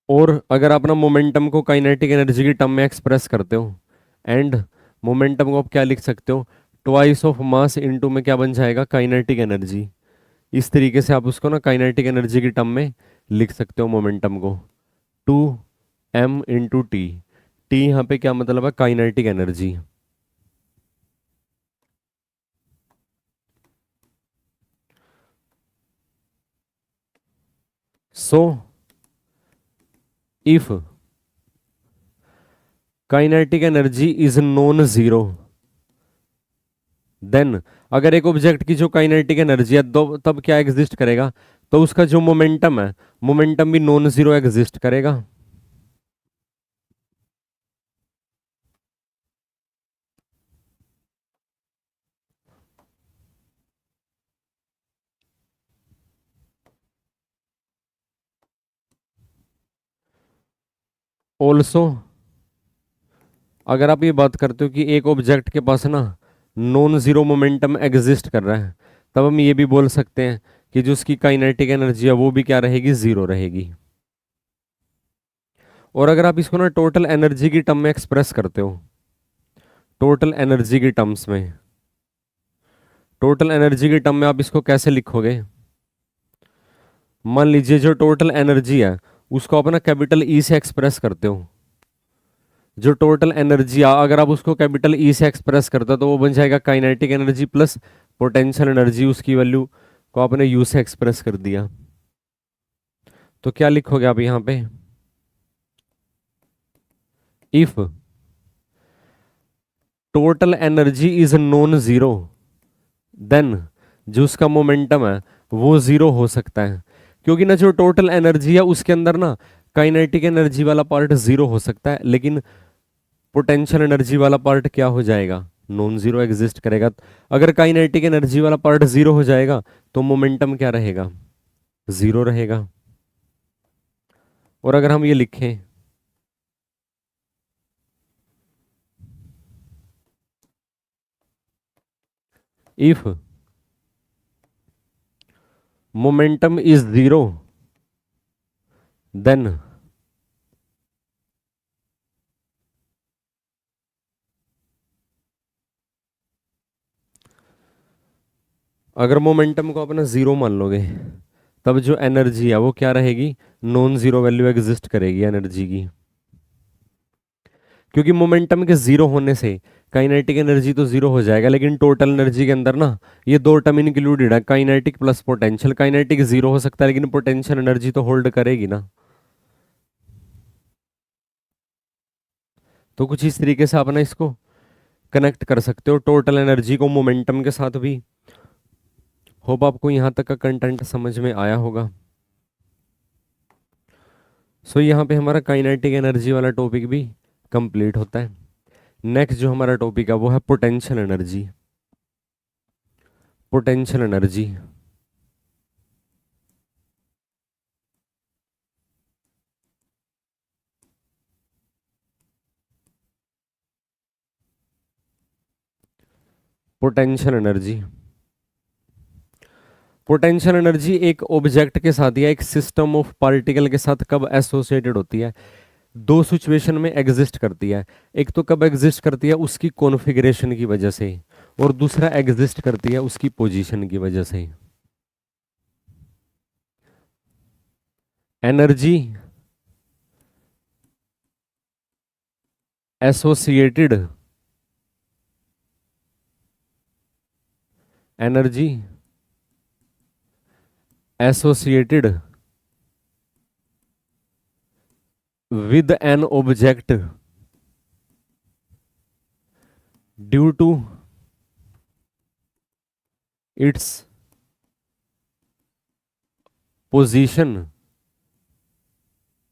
और अगर आप ना मोमेंटम को काइनेटिक एनर्जी की टर्म में एक्सप्रेस करते हो, एंड मोमेंटम को आप क्या लिख सकते हो, ट्वाइस ऑफ मास इनटू में क्या बन जाएगा, काइनेटिक एनर्जी। इस तरीके से आप उसको ना काइनेटिक एनर्जी की टर्म में लिख सकते हो मोमेंटम को, 2m इंटू टी, टी यहाँ पे क्या मतलब है, kinetic energy. So if kinetic energy is non zero, then अगर एक ऑब्जेक्ट की जो काइनेटिक एनर्जी है तो तब क्या एग्जिस्ट करेगा, तो उसका जो मोमेंटम है मोमेंटम भी नॉन जीरो एग्जिस्ट करेगा। ऑल्सो अगर आप ये बात करते हो कि एक ऑब्जेक्ट के पास ना नॉन जीरो मोमेंटम एग्जिस्ट कर रहा है, तब हम ये भी बोल सकते हैं कि जो उसकी काइनेटिक एनर्जी है वो भी क्या रहेगी, जीरो रहेगी। और अगर आप इसको ना टोटल एनर्जी की टर्म में एक्सप्रेस करते हो, टोटल एनर्जी की टर्म्स में, टोटल एनर्जी की टर्म में आप इसको कैसे लिखोगे, मान लीजिए जो टोटल एनर्जी है उसको आप ना कैपिटल ई से एक्सप्रेस करते हो, जो टोटल एनर्जी अगर आप उसको कैपिटल ई से एक्सप्रेस करते हो तो वो बन जाएगा kinetic energy plus potential energy, उसकी वैल्यू को आपने यू से एक्सप्रेस कर दिया। तो क्या लिखोगे आप यहां पे, if total energy is non zero then जो उसका मोमेंटम है वो जीरो हो सकता है, क्योंकि ना जो टोटल एनर्जी है उसके अंदर ना काइनेटिक एनर्जी वाला पार्ट जीरो हो सकता है, लेकिन पोटेंशियल एनर्जी वाला पार्ट क्या हो जाएगा, नॉन जीरो एग्जिस्ट करेगा। अगर काइनेटिक एनर्जी वाला पार्ट जीरो हो जाएगा तो मोमेंटम क्या रहेगा, जीरो रहेगा। और अगर हम ये लिखें if momentum is zero then अगर मोमेंटम को अपना जीरो मान लोगे तब जो एनर्जी है वो क्या रहेगी, नॉन जीरो वैल्यू एग्जिस्ट करेगी एनर्जी की। क्योंकि मोमेंटम के जीरो होने से काइनेटिक एनर्जी तो जीरो हो जाएगा, लेकिन टोटल एनर्जी के अंदर ना ये दो टर्म इंक्लूडेड है, kinetic plus potential. Kinetic zero हो सकता है लेकिन पोटेंशियल एनर्जी तो होल्ड करेगी ना। तो कुछ इस तरीके से आप ना इसको कनेक्ट कर सकते हो टोटल एनर्जी को मोमेंटम के साथ भी। होप आपको यहाँ तक का कंटेंट समझ में आया होगा। सो यहाँ पे हमारा काइनेटिक एनर्जी वाला टॉपिक भी कंप्लीट होता है। नेक्स्ट जो हमारा टॉपिक है वो है potential energy. Potential energy potential energy potential energy एक ऑब्जेक्ट के साथ या एक सिस्टम ऑफ पार्टिकल के साथ कब एसोसिएटेड होती है? दो सिचुएशन में एग्जिस्ट करती है। एक तो कब एग्जिस्ट करती है उसकी कॉन्फ़िगरेशन की वजह से, और दूसरा एग्जिस्ट करती है उसकी पोजीशन की वजह से। Energy associated energy associated with an object due to its position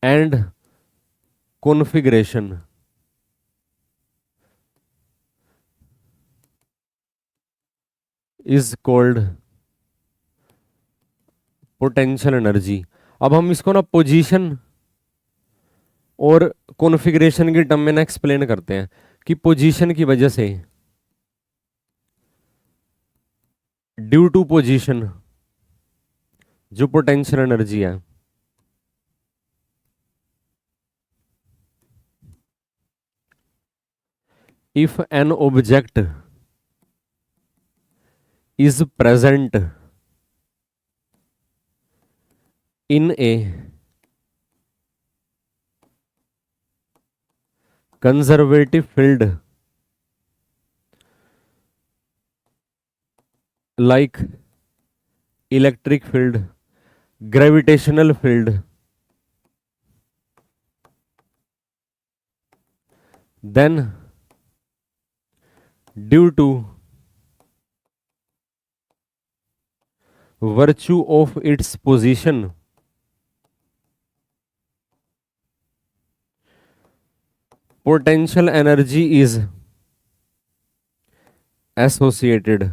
and configuration is called potential energy. अब हम इसको ना पोजीशन और कॉन्फ़िगरेशन की टर्म में ना एक्सप्लेन करते हैं कि पोजीशन की वजह से, ड्यू टू पोजीशन जो पोटेंशियल एनर्जी है, if an object is present in a conservative field like electric field, gravitational field, then due to virtue of its position potential energy is associated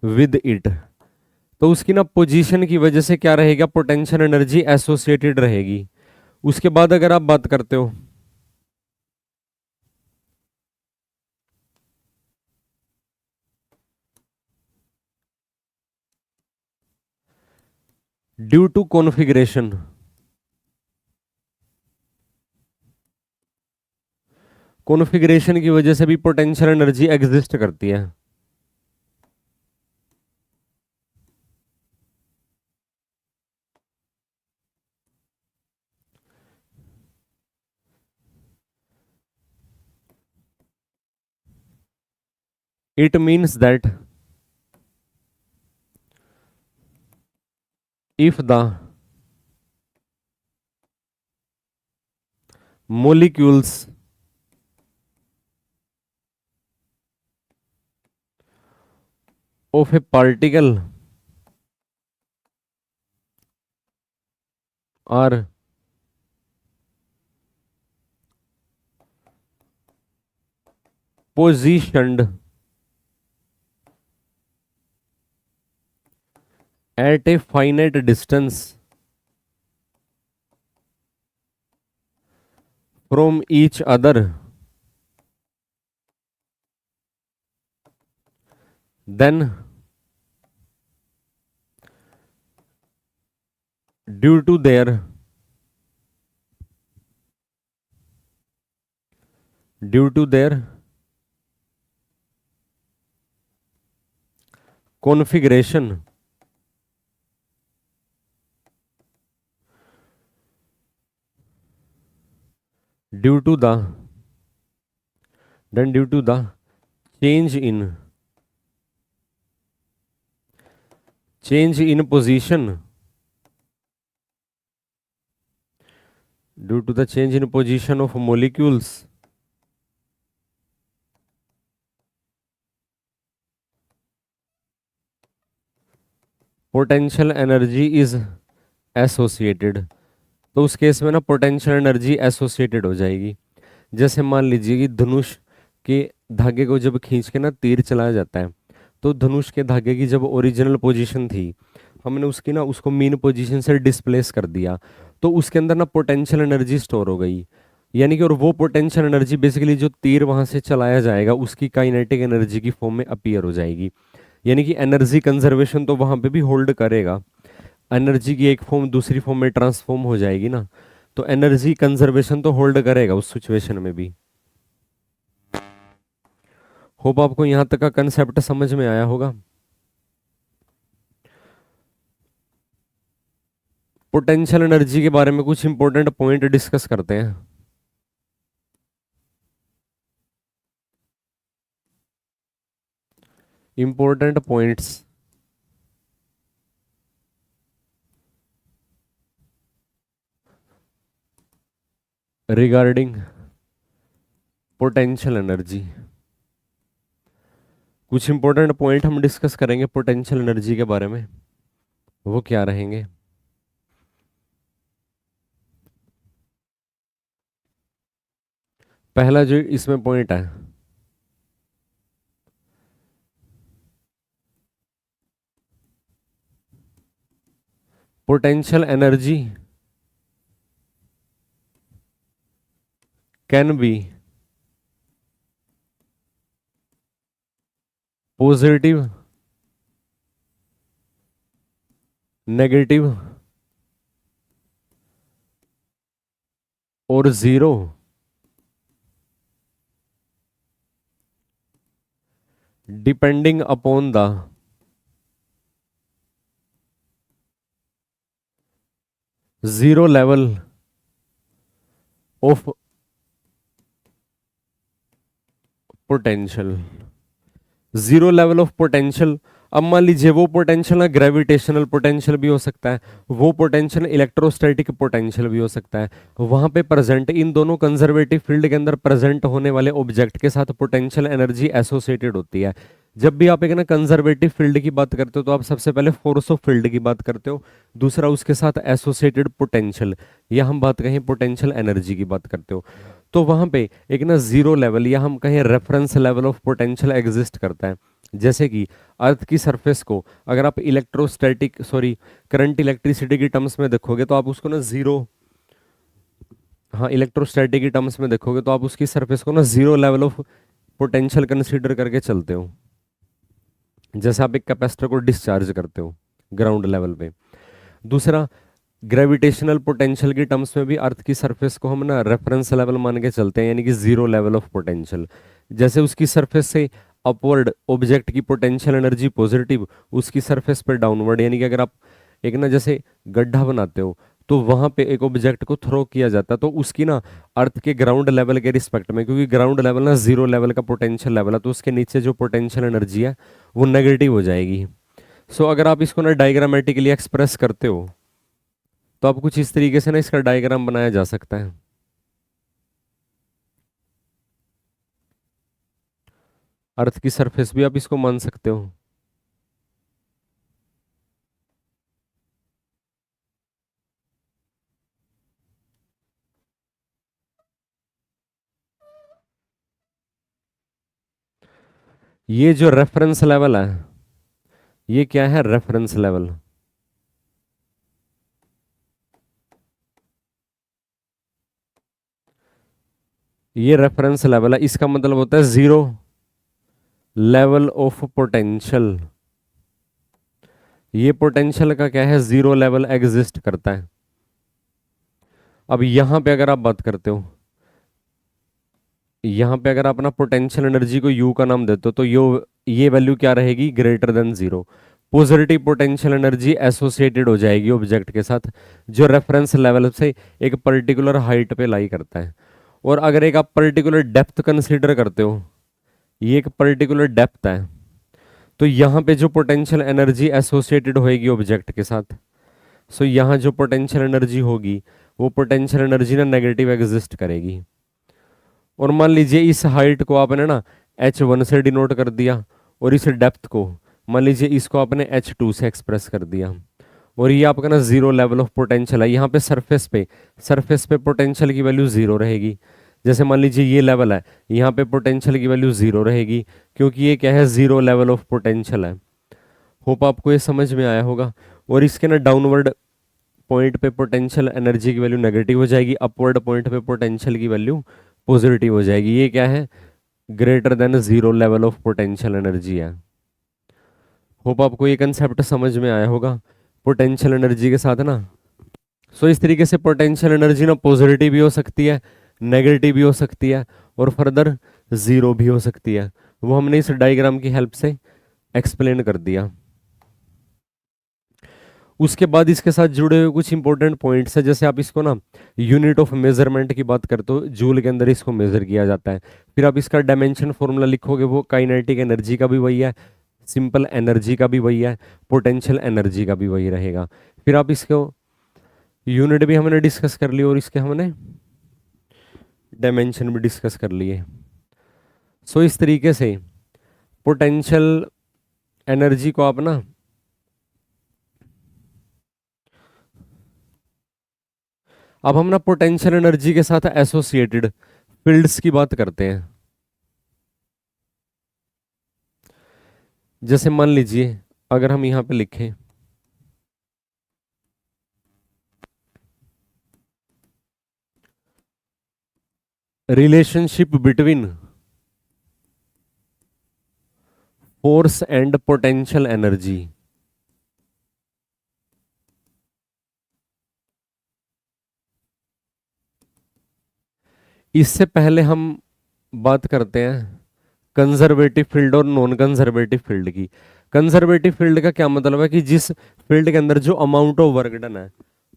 with it। तो उसकी ना पोजीशन की वजह से क्या रहेगा, पोटेंशियल एनर्जी एसोसिएटेड रहेगी। उसके बाद अगर आप बात करते हो ड्यू टू कॉन्फ़िगरेशन, कॉन्फ़िगरेशन की वजह से भी पोटेंशियल एनर्जी एग्जिस्ट करती है। It means that if the molecules of a particle are positioned at a finite distance from each other, then due to their configuration due to the due to the change in position, due to the change in position of molecules, potential energy is associated. तो उस केस में ना पोटेंशियल एनर्जी एसोसिएटेड हो जाएगी। जैसे मान लीजिए कि धनुष के धागे को जब खींच के ना तीर चलाया जाता है, तो धनुष के धागे की जब ओरिजिनल पोजीशन थी, हमने उसकी ना उसको मीन पोजीशन से डिस्प्लेस कर दिया, तो उसके अंदर ना पोटेंशियल एनर्जी स्टोर हो गई। यानी कि और वो पोटेंशियल एनर्जी बेसिकली जो तीर वहां से चलाया जाएगा उसकी काइनेटिक एनर्जी की फॉर्म में अपीयर हो जाएगी। यानी कि एनर्जी कंजर्वेशन तो वहां पे भी होल्ड करेगा, एनर्जी की एक फॉर्म दूसरी फॉर्म में ट्रांसफॉर्म हो जाएगी ना, तो एनर्जी कंजर्वेशन तो होल्ड करेगा उस सिचुएशन में भी। होप आपको यहां तक का कंसेप्ट समझ में आया होगा। पोटेंशियल एनर्जी के बारे में कुछ इंपॉर्टेंट पॉइंट डिस्कस करते हैं। Important points regarding potential energy. कुछ इंपॉर्टेंट पॉइंट हम डिस्कस करेंगे पोटेंशियल एनर्जी के बारे में, वो क्या रहेंगे। पहला जो इसमें पॉइंट है, potential energy can be positive, negative और zero depending upon the zero level of potential. Zero level of potential, अब मान लीजिए वो पोटेंशियल ना ग्रेविटेशनल पोटेंशियल भी हो सकता है, वो पोटेंशियल इलेक्ट्रोस्टैटिक पोटेंशियल भी हो सकता है। वहां पे प्रेजेंट इन दोनों कंजर्वेटिव फील्ड के अंदर प्रेजेंट होने वाले ऑब्जेक्ट के साथ पोटेंशियल एनर्जी एसोसिएटेड होती है। जब भी आप एक ना कंजर्वेटिव फील्ड की बात करते हो तो आप सबसे पहले फोर्स ऑफ फील्ड की बात करते हो, दूसरा उसके साथ एसोसिएटेड पोटेंशियल, या हम बात कहें पोटेंशियल एनर्जी की बात करते हो। तो वहां पे एक ना जीरो लेवल या हम कहें reference level of potential exist करता है। जैसे कि अर्थ की सरफेस को अगर आप करंट इलेक्ट्रिसिटी की टर्म्स में देखोगे तो आप उसको ना जीरो, हाँ इलेक्ट्रोस्टैटिक की टर्म्स में देखोगे तो आप उसकी सरफेस को ना zero level of potential consider करके चलते हो, जैसे आप एक कैपेसिटर को डिस्चार्ज करते हो ग्राउंड लेवल पे। दूसरा, ग्रेविटेशनल पोटेंशियल की टर्म्स में भी अर्थ की सरफेस को हम ना रेफरेंस लेवल मान के चलते हैं, यानी कि जीरो लेवल ऑफ पोटेंशियल। जैसे उसकी सरफेस से अपवर्ड ऑब्जेक्ट की पोटेंशियल एनर्जी पॉजिटिव, उसकी सरफेस पर डाउनवर्ड, यानी कि अगर आप एक ना जैसे गड्ढा बनाते हो तो वहां पे एक ऑब्जेक्ट को थ्रो किया जाता है, तो उसकी ना अर्थ के ग्राउंड लेवल के रिस्पेक्ट में, क्योंकि ग्राउंड लेवल ना जीरो लेवल का पोटेंशियल लेवल है, तो उसके नीचे जो पोटेंशियल एनर्जी है वो नेगेटिव हो जाएगी। सो अगर आप इसको ना डायग्रामेटिकली एक्सप्रेस करते हो तो आप कुछ इस तरीके से ना इसका डायग्राम बनाया जा सकता है। अर्थ की सरफेस भी आप इसको मान सकते हो। ये जो रेफरेंस लेवल है, ये क्या है, रेफरेंस लेवल। ये रेफरेंस लेवल है, इसका मतलब होता है जीरो लेवल ऑफ पोटेंशियल। ये पोटेंशियल का क्या है, जीरो लेवल एग्जिस्ट करता है। अब यहां पे अगर आप बात करते हो, यहां पे अगर आप अपना पोटेंशियल एनर्जी को यू का नाम देते हो तो ये वैल्यू क्या रहेगी, greater than zero. Positive potential energy associated हो जाएगी ऑब्जेक्ट के साथ जो रेफरेंस लेवल से एक पर्टिकुलर हाइट पे लाई करता है। और अगर एक आप पर्टिकुलर डेप्थ कंसीडर करते हो, ये एक पर्टिकुलर डेप्थ है, तो यहाँ पे जो पोटेंशियल एनर्जी एसोसिएटेड होएगी ऑब्जेक्ट के साथ, सो यहाँ जो पोटेंशियल एनर्जी होगी वो पोटेंशियल एनर्जी ना नेगेटिव एग्जिस्ट करेगी। और मान लीजिए इस हाइट को आपने ना h1 से डिनोट कर दिया, और इस डेप्थ को मान लीजिए इसको आपने h2 से एक्सप्रेस कर दिया, और ये आपका ना जीरो लेवल ऑफ पोटेंशियल है। यहाँ पे सरफेस पे पोटेंशियल की वैल्यू जीरो रहेगी। जैसे मान लीजिए ये लेवल है, यहाँ पे पोटेंशियल की वैल्यू जीरो रहेगी, क्योंकि ये क्या है, जीरो लेवल ऑफ पोटेंशियल है। होप आपको ये समझ में आया होगा। और इसके ना डाउनवर्ड पॉइंट पे पोटेंशियल एनर्जी की वैल्यू नेगेटिव हो जाएगी, अपवर्ड पॉइंट पे पोटेंशियल की वैल्यू पॉजिटिव हो जाएगी। ये क्या है, greater than zero level of potential energy है। होप आपको ये कंसेप्ट समझ में आया होगा पोटेंशियल एनर्जी के साथ ना। सो इस तरीके से पोटेंशियल एनर्जी ना पॉजिटिव भी हो सकती है, नेगेटिव भी हो सकती है, और फर्दर जीरो भी हो सकती है। वो हमने इस डायग्राम की हेल्प से एक्सप्लेन कर दिया। उसके बाद इसके साथ जुड़े हुए कुछ इंपॉर्टेंट पॉइंट्स है, जैसे आप इसको ना यूनिट ऑफ मेजरमेंट की बात करते हो, जूल के अंदर इसको मेजर किया जाता है। फिर आप इसका डायमेंशन फॉर्मूला लिखोगे, वो काइनेटिक एनर्जी का भी वही है, सिंपल एनर्जी का भी वही है, पोटेंशियल एनर्जी का भी वही रहेगा। फिर आप इसको यूनिट भी हमने डिस्कस कर ली, और इसके हमने डायमेंशन भी डिस्कस कर लिए। सो इस तरीके से पोटेंशियल एनर्जी को आप ना अब हम ना पोटेंशियल एनर्जी के साथ एसोसिएटेड फील्ड्स की बात करते हैं। जैसे मान लीजिए अगर हम यहां पे लिखें relationship between force and potential energy, इससे पहले हम बात करते हैं कंजर्वेटिव फील्ड और नॉन कंजर्वेटिव फील्ड की। कंजर्वेटिव फील्ड का क्या मतलब है कि जिस फील्ड के अंदर जो अमाउंट ऑफ वर्क डन है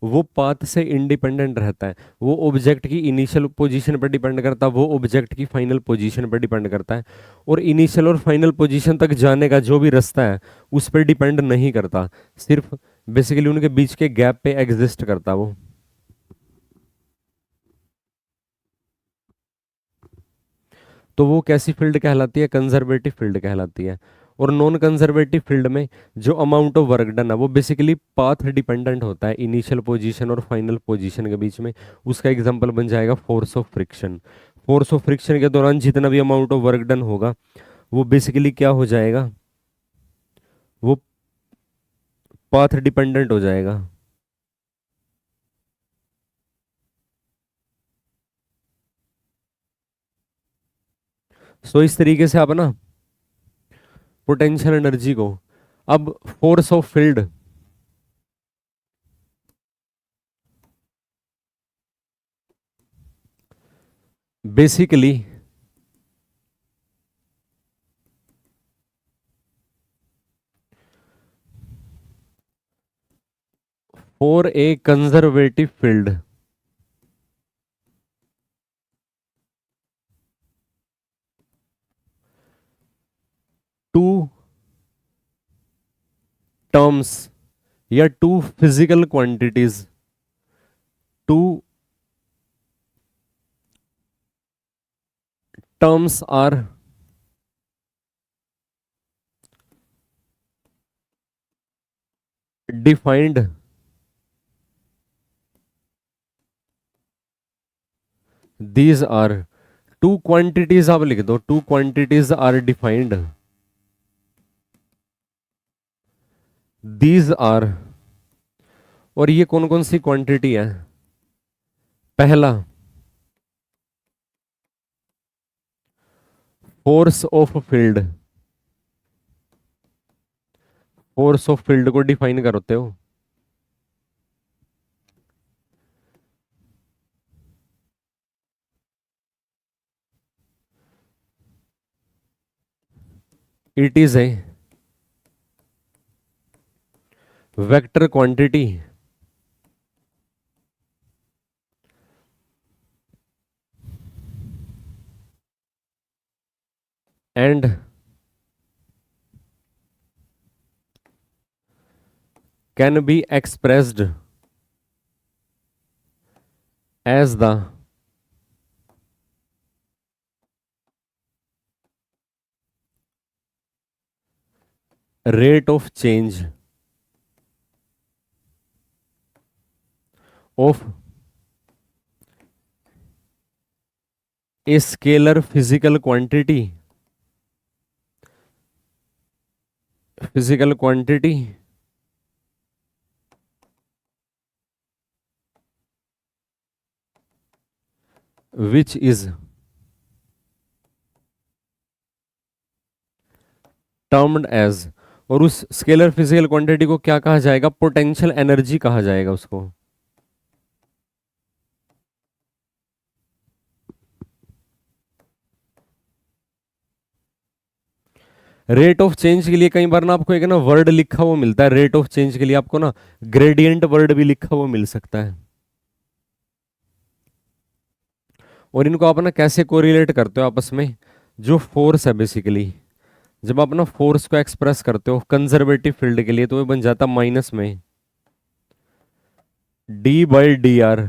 वो पाथ से इंडिपेंडेंट रहता है, वो ऑब्जेक्ट की इनिशियल पोजीशन पर डिपेंड करता है, वो ऑब्जेक्ट की फाइनल पोजीशन पर डिपेंड करता है, और इनिशियल और फाइनल पोजीशन तक जाने का जो भी रास्ता है उस पर डिपेंड नहीं करता, सिर्फ बेसिकली उनके बीच के गैप पे एग्जिस्ट करता वो। तो वो कैसी फील्ड कहलाती है, कंजर्वेटिव फील्ड कहलाती है। और नॉन कंजर्वेटिव फील्ड में जो अमाउंट ऑफ वर्क डन है वो बेसिकली पाथ डिपेंडेंट होता है इनिशियल पोजीशन और फाइनल पोजीशन के बीच में। उसका एग्जांपल बन जाएगा force of friction. Force of friction के दौरान जितना भी अमाउंट ऑफ वर्क डन होगा वो बेसिकली क्या हो जाएगा, वो पाथ डिपेंडेंट हो जाएगा। सो इस तरीके से आप ना पोटेंशियल एनर्जी को, अब force of field, basically for a conservative field two terms या two physical quantities, two terms are defined, these are two quantities, आप लिख दो two quantities are defined, these are. और ये कौन कौन सी क्वांटिटी है, पहला force of field, force of field को डिफाइन करते हो, it is a vector quantity and can be expressed as the rate of change of a scalar physical quantity which is termed as, और उस स्केलर फिजिकल क्वांटिटी को क्या कहा जाएगा? पोटेंशियल एनर्जी कहा जाएगा उसको। रेट ऑफ चेंज के लिए कई बार ना आपको एक ना वर्ड लिखा हुआ मिलता है, रेट ऑफ चेंज के लिए आपको ना ग्रेडियंट वर्ड भी लिखा हुआ मिल सकता है। और इनको आप ना कैसे कोरिलेट करते हो आपस में? जो फोर्स है बेसिकली, जब आप ना फोर्स को एक्सप्रेस करते हो कंजर्वेटिव फील्ड के लिए तो वो बन जाता माइनस में d/dr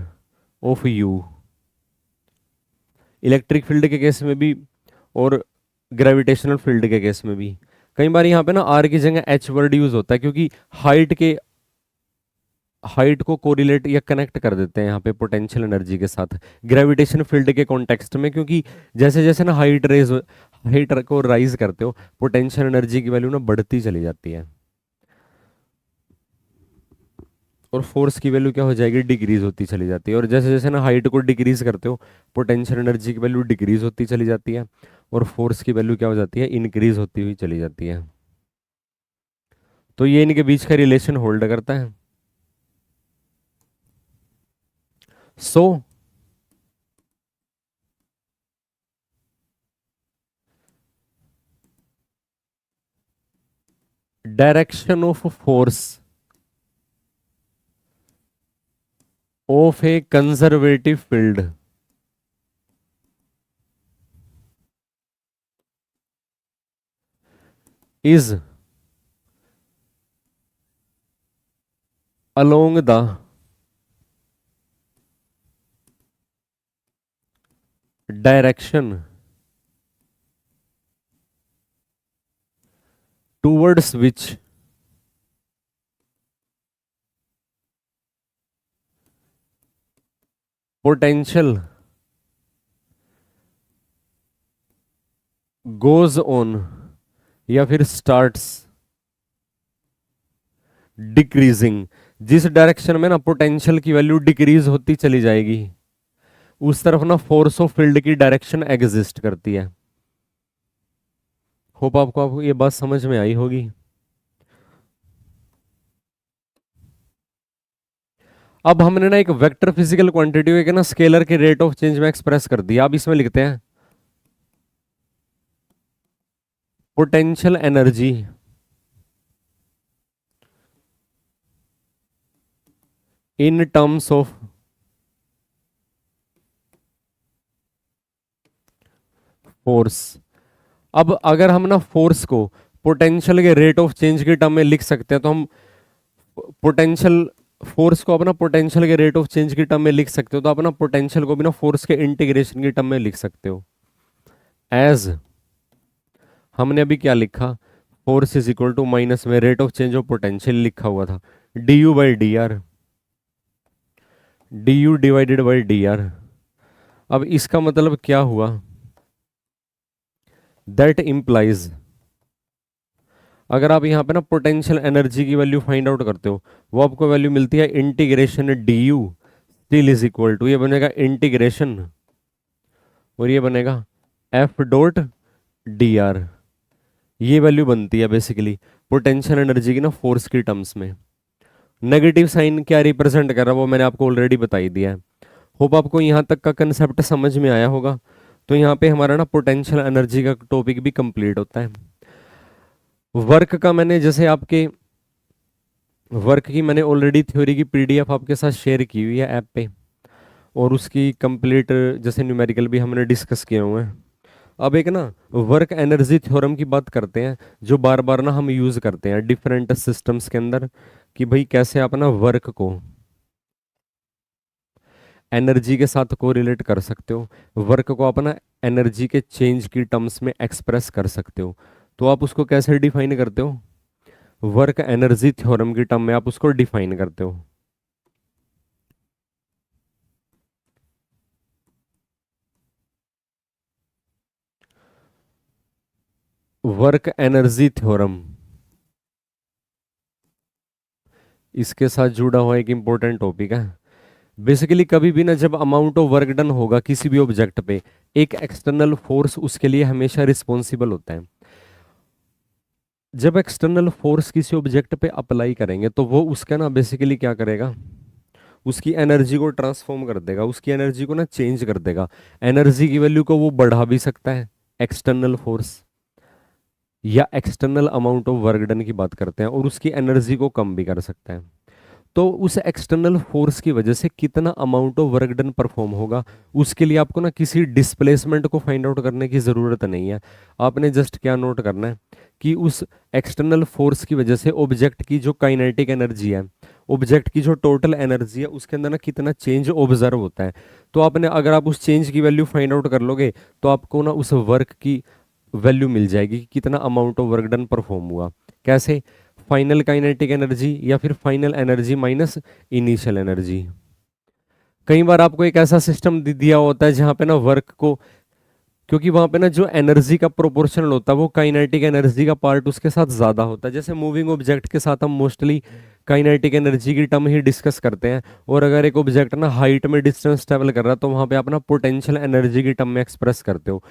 of u, electric field के केस में भी और ग्रेविटेशनल फील्ड के केस में भी। कई बार यहाँ पे ना r की जगह h वर्ड यूज होता है क्योंकि हाइट को कोरिलेट या कनेक्ट कर देते हैं यहाँ पे पोटेंशियल एनर्जी के साथ ग्रेविटेशन फील्ड के कॉन्टेक्स्ट में, क्योंकि जैसे जैसे ना हाइट को राइज करते हो पोटेंशियल एनर्जी की वैल्यू ना बढ़ती चली जाती है और फोर्स की वैल्यू क्या हो जाएगी? डिक्रीज होती चली जाती है। और जैसे जैसे ना हाइट को डिक्रीज करते हो पोटेंशियल एनर्जी की वैल्यू डिक्रीज होती चली जाती है और फोर्स की वैल्यू क्या हो जाती है? इंक्रीज होती हुई चली जाती है। तो ये इनके बीच का रिलेशन होल्ड करता है। So direction of force of A conservative field is along the direction towards which potential goes on या फिर स्टार्ट्स डिक्रीजिंग। जिस डायरेक्शन में ना पोटेंशियल की वैल्यू डिक्रीज होती चली जाएगी उस तरफ ना फोर्स ऑफ फील्ड की डायरेक्शन एग्जिस्ट करती है। होप आपको ये बात समझ में आई होगी। अब हमने ना एक वेक्टर फिजिकल क्वांटिटी के ना स्केलर के रेट ऑफ चेंज में एक्सप्रेस कर दिया। अब इसमें लिखते हैं potential energy in terms of force. अब अगर हम ना फोर्स को पोटेंशियल के रेट ऑफ चेंज के टर्म में लिख सकते हैं तो हम पोटेंशियल फोर्स को अपना पोटेंशियल के रेट ऑफ चेंज के टर्म में लिख सकते हो, तो अपना पोटेंशियल को भी ना फोर्स के इंटीग्रेशन के टर्म में लिख सकते हो। एज हमने अभी क्या लिखा? Force is equal to minus में rate of change of potential लिखा हुआ था du/dr, du divided by dr। अब इसका मतलब क्या हुआ? दैट इंप्लाइज, अगर आप यहाँ पे ना पोटेंशियल एनर्जी की वैल्यू फाइंड आउट करते हो वो आपको वैल्यू मिलती है integration du still is equal to, ये बनेगा इंटीग्रेशन और ये बनेगा f.dr। ये वैल्यू बनती है बेसिकली पोटेंशियल एनर्जी की ना फोर्स की टर्म्स में। नेगेटिव साइन क्या रिप्रेजेंट कर रहा है वो मैंने आपको ऑलरेडी बताई दिया है। होप आपको यहाँ तक का कंसेप्ट समझ में आया होगा। तो यहाँ पे हमारा ना पोटेंशियल एनर्जी का टॉपिक भी कंप्लीट होता है। वर्क का मैंने जैसे आपके वर्क की मैंने ऑलरेडी थ्योरी की पीडीएफ आपके साथ शेयर की हुई है ऐप पे, और उसकी कंप्लीट जैसे न्यूमेरिकल भी हमने डिस्कस किए हुए हैं। अब एक ना वर्क एनर्जी थ्योरम की बात करते हैं, जो बार बार ना हम यूज करते हैं डिफरेंट सिस्टम्स के अंदर, कि भाई कैसे आप ना वर्क को एनर्जी के साथ को रिलेट कर सकते हो, वर्क को अपना एनर्जी के चेंज की टर्म्स में एक्सप्रेस कर सकते हो। तो आप उसको कैसे डिफाइन करते हो? वर्क एनर्जी थ्योरम की टर्म में आप उसको डिफाइन करते हो। वर्क एनर्जी थ्योरम इसके साथ जुड़ा हुआ एक इंपॉर्टेंट टॉपिक है। बेसिकली कभी भी ना जब अमाउंट ऑफ वर्क डन होगा किसी भी ऑब्जेक्ट पे, एक एक्सटर्नल फोर्स उसके लिए हमेशा रिस्पॉन्सिबल होता है। जब एक्सटर्नल फोर्स किसी ऑब्जेक्ट पे अप्लाई करेंगे तो वो उसका ना बेसिकली क्या करेगा, उसकी एनर्जी को ट्रांसफॉर्म कर देगा, उसकी एनर्जी को ना चेंज कर देगा। एनर्जी की वैल्यू को वो बढ़ा भी सकता है एक्सटर्नल फोर्स, या external amount of work done की बात करते हैं, और उसकी एनर्जी को कम भी कर सकता है। तो उस एक्सटर्नल फोर्स की वजह से कितना amount of work done perform होगा, उसके लिए आपको ना किसी डिस्प्लेसमेंट को फाइंड आउट करने की ज़रूरत नहीं है। आपने जस्ट क्या नोट करना है कि उस एक्सटर्नल फोर्स की वजह से ऑब्जेक्ट की जो काइनेटिक एनर्जी है, ऑब्जेक्ट की जो टोटल एनर्जी है, उसके अंदर ना कितना चेंज ऑब्जर्व होता है। तो आपने अगर आप उस चेंज की वैल्यू फाइंड आउट कर लोगे तो आपको ना उस वर्क की वैल्यू मिल जाएगी कि कितना amount of work done perform हुआ। कैसे? फाइनल काइनेटिक एनर्जी या फिर final energy minus initial energy. कई बार आपको एक ऐसा सिस्टम दिया होता है जहां पे ना वर्क को, क्योंकि वहां पे ना जो एनर्जी का प्रोपोर्शनल होता है वो काइनेटिक एनर्जी का पार्ट उसके साथ ज्यादा होता है। जैसे मूविंग ऑब्जेक्ट के साथ हम मोस्टली काइनेटिक एनर्जी की टर्म ही डिस्कस करते हैं, और अगर एक ऑब्जेक्ट ना हाइट में डिस्टेंस ट्रेवल कर रहा है तो वहां पे आप ना पोटेंशियल एनर्जी की टर्म में एक्सप्रेस करते हो।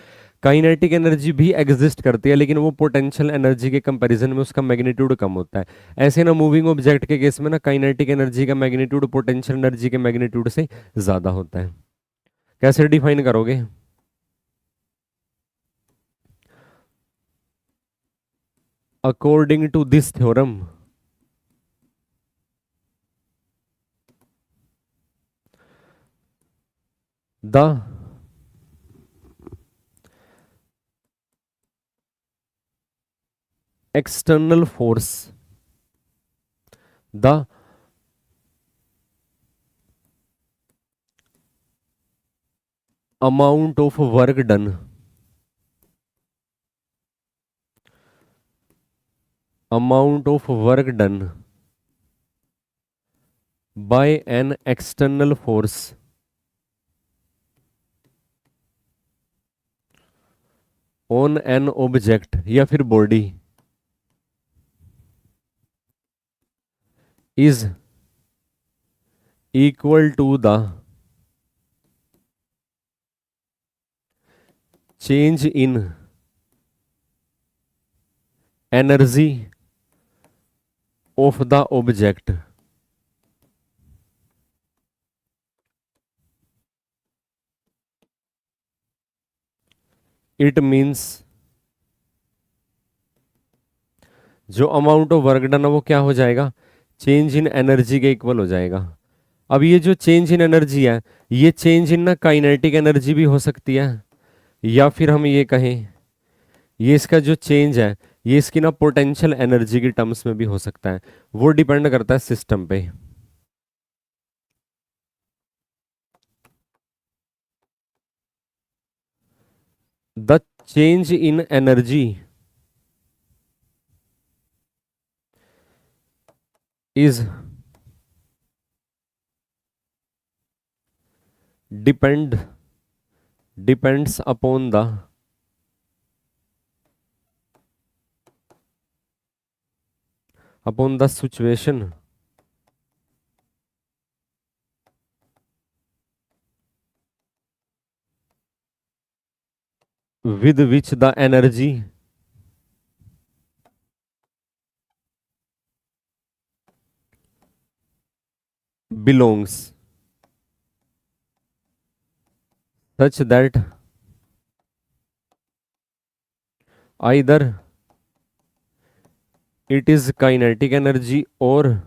काइनेटिक एनर्जी भी एग्जिस्ट करती है लेकिन वो पोटेंशियल एनर्जी के कंपैरिजन में उसका मैग्नीट्यूड कम होता है। ऐसे ना मूविंग ऑब्जेक्ट के केस में ना काइनेटिक एनर्जी का मैग्नीट्यूड पोटेंशियल एनर्जी के मैग्नीट्यूड से ज्यादा होता है। कैसे डिफाइन करोगे? According to this theorem, the external force, the amount of work done, amount of work done by an external force on an object या फिर body is equal to the change in energy of the object. It means जो अमाउंट ऑफ वर्क डन है वो क्या हो जाएगा, चेंज इन एनर्जी के इक्वल हो जाएगा। अब ये जो चेंज इन एनर्जी है, ये चेंज इन ना काइनेटिक एनर्जी भी हो सकती है, या फिर हम ये कहें ये इसका जो चेंज है ये इसकी ना पोटेंशियल एनर्जी की टर्म्स में भी हो सकता है। वो डिपेंड करता है सिस्टम पे। The change in energy is depend depends upon the situation with which the energy belongs, such that either it is kinetic energy or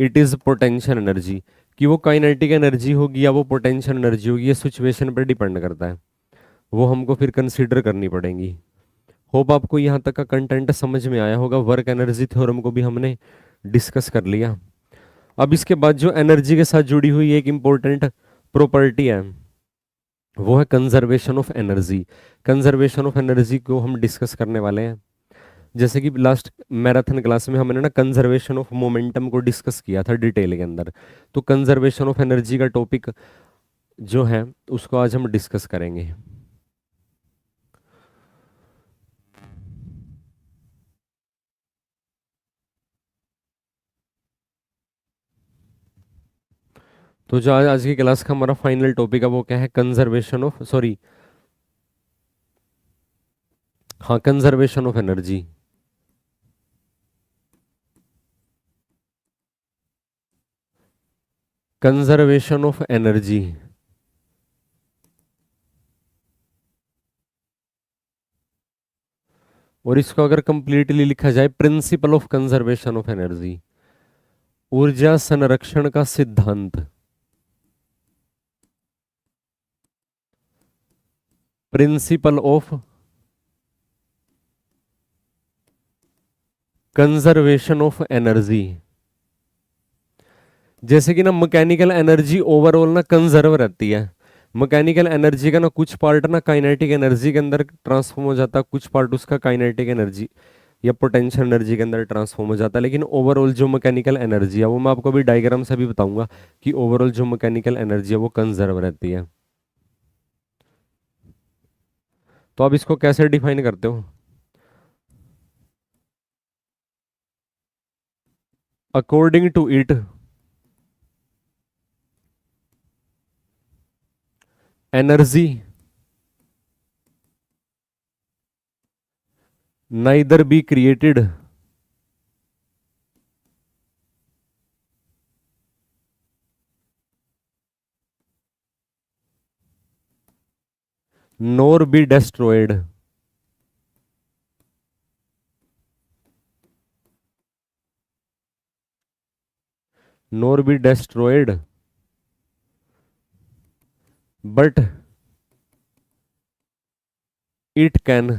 it is potential energy, कि वो काइनेटिक एनर्जी होगी या वो पोटेंशियल एनर्जी होगी, ये सिचुएशन पर डिपेंड करता है, वो हमको फिर कंसीडर करनी पड़ेंगी। होप आपको यहाँ तक का कंटेंट समझ में आया होगा। वर्क एनर्जी थ्योरम को भी हमने डिस्कस कर लिया। अब इसके बाद जो एनर्जी के साथ जुड़ी हुई एक इंपॉर्टेंट प्रॉपर्टी है वो है conservation of energy. Conservation of energy को हम डिस्कस करने वाले हैं। जैसे कि लास्ट मैराथन क्लास में हमने ना कंजर्वेशन ऑफ मोमेंटम को डिस्कस किया था डिटेल के अंदर, तो कंजर्वेशन ऑफ एनर्जी का टॉपिक जो है उसको आज हम डिस्कस करेंगे। तो जो आज आज की क्लास का हमारा फाइनल टॉपिक है वो क्या है, कंजर्वेशन ऑफ, सॉरी, हाँ, conservation of energy. Conservation of energy, और इसको अगर कंप्लीटली लिखा जाए, principle of conservation of energy, ऊर्जा संरक्षण का सिद्धांत। Principle of conservation of energy. जैसे कि ना मैकेनिकल एनर्जी ओवरऑल ना कंजर्व रहती है। मैकेनिकल एनर्जी का ना कुछ पार्ट ना काइनेटिक एनर्जी के अंदर ट्रांसफॉर्म हो जाता है, कुछ पार्ट उसका काइनेटिक एनर्जी या पोटेंशियल एनर्जी के अंदर ट्रांसफॉर्म हो जाता है। लेकिन ओवरऑल जो मैकेनिकल एनर्जी है वो मैं आपको अभी डायग्राम से भी बताऊंगा कि ओवरऑल जो मैकेनिकल एनर्जी है वो कंजर्व रहती है। तो आप इसको कैसे डिफाइन करते हो? According to it, energy neither be created nor be destroyed, nor be destroyed, but it can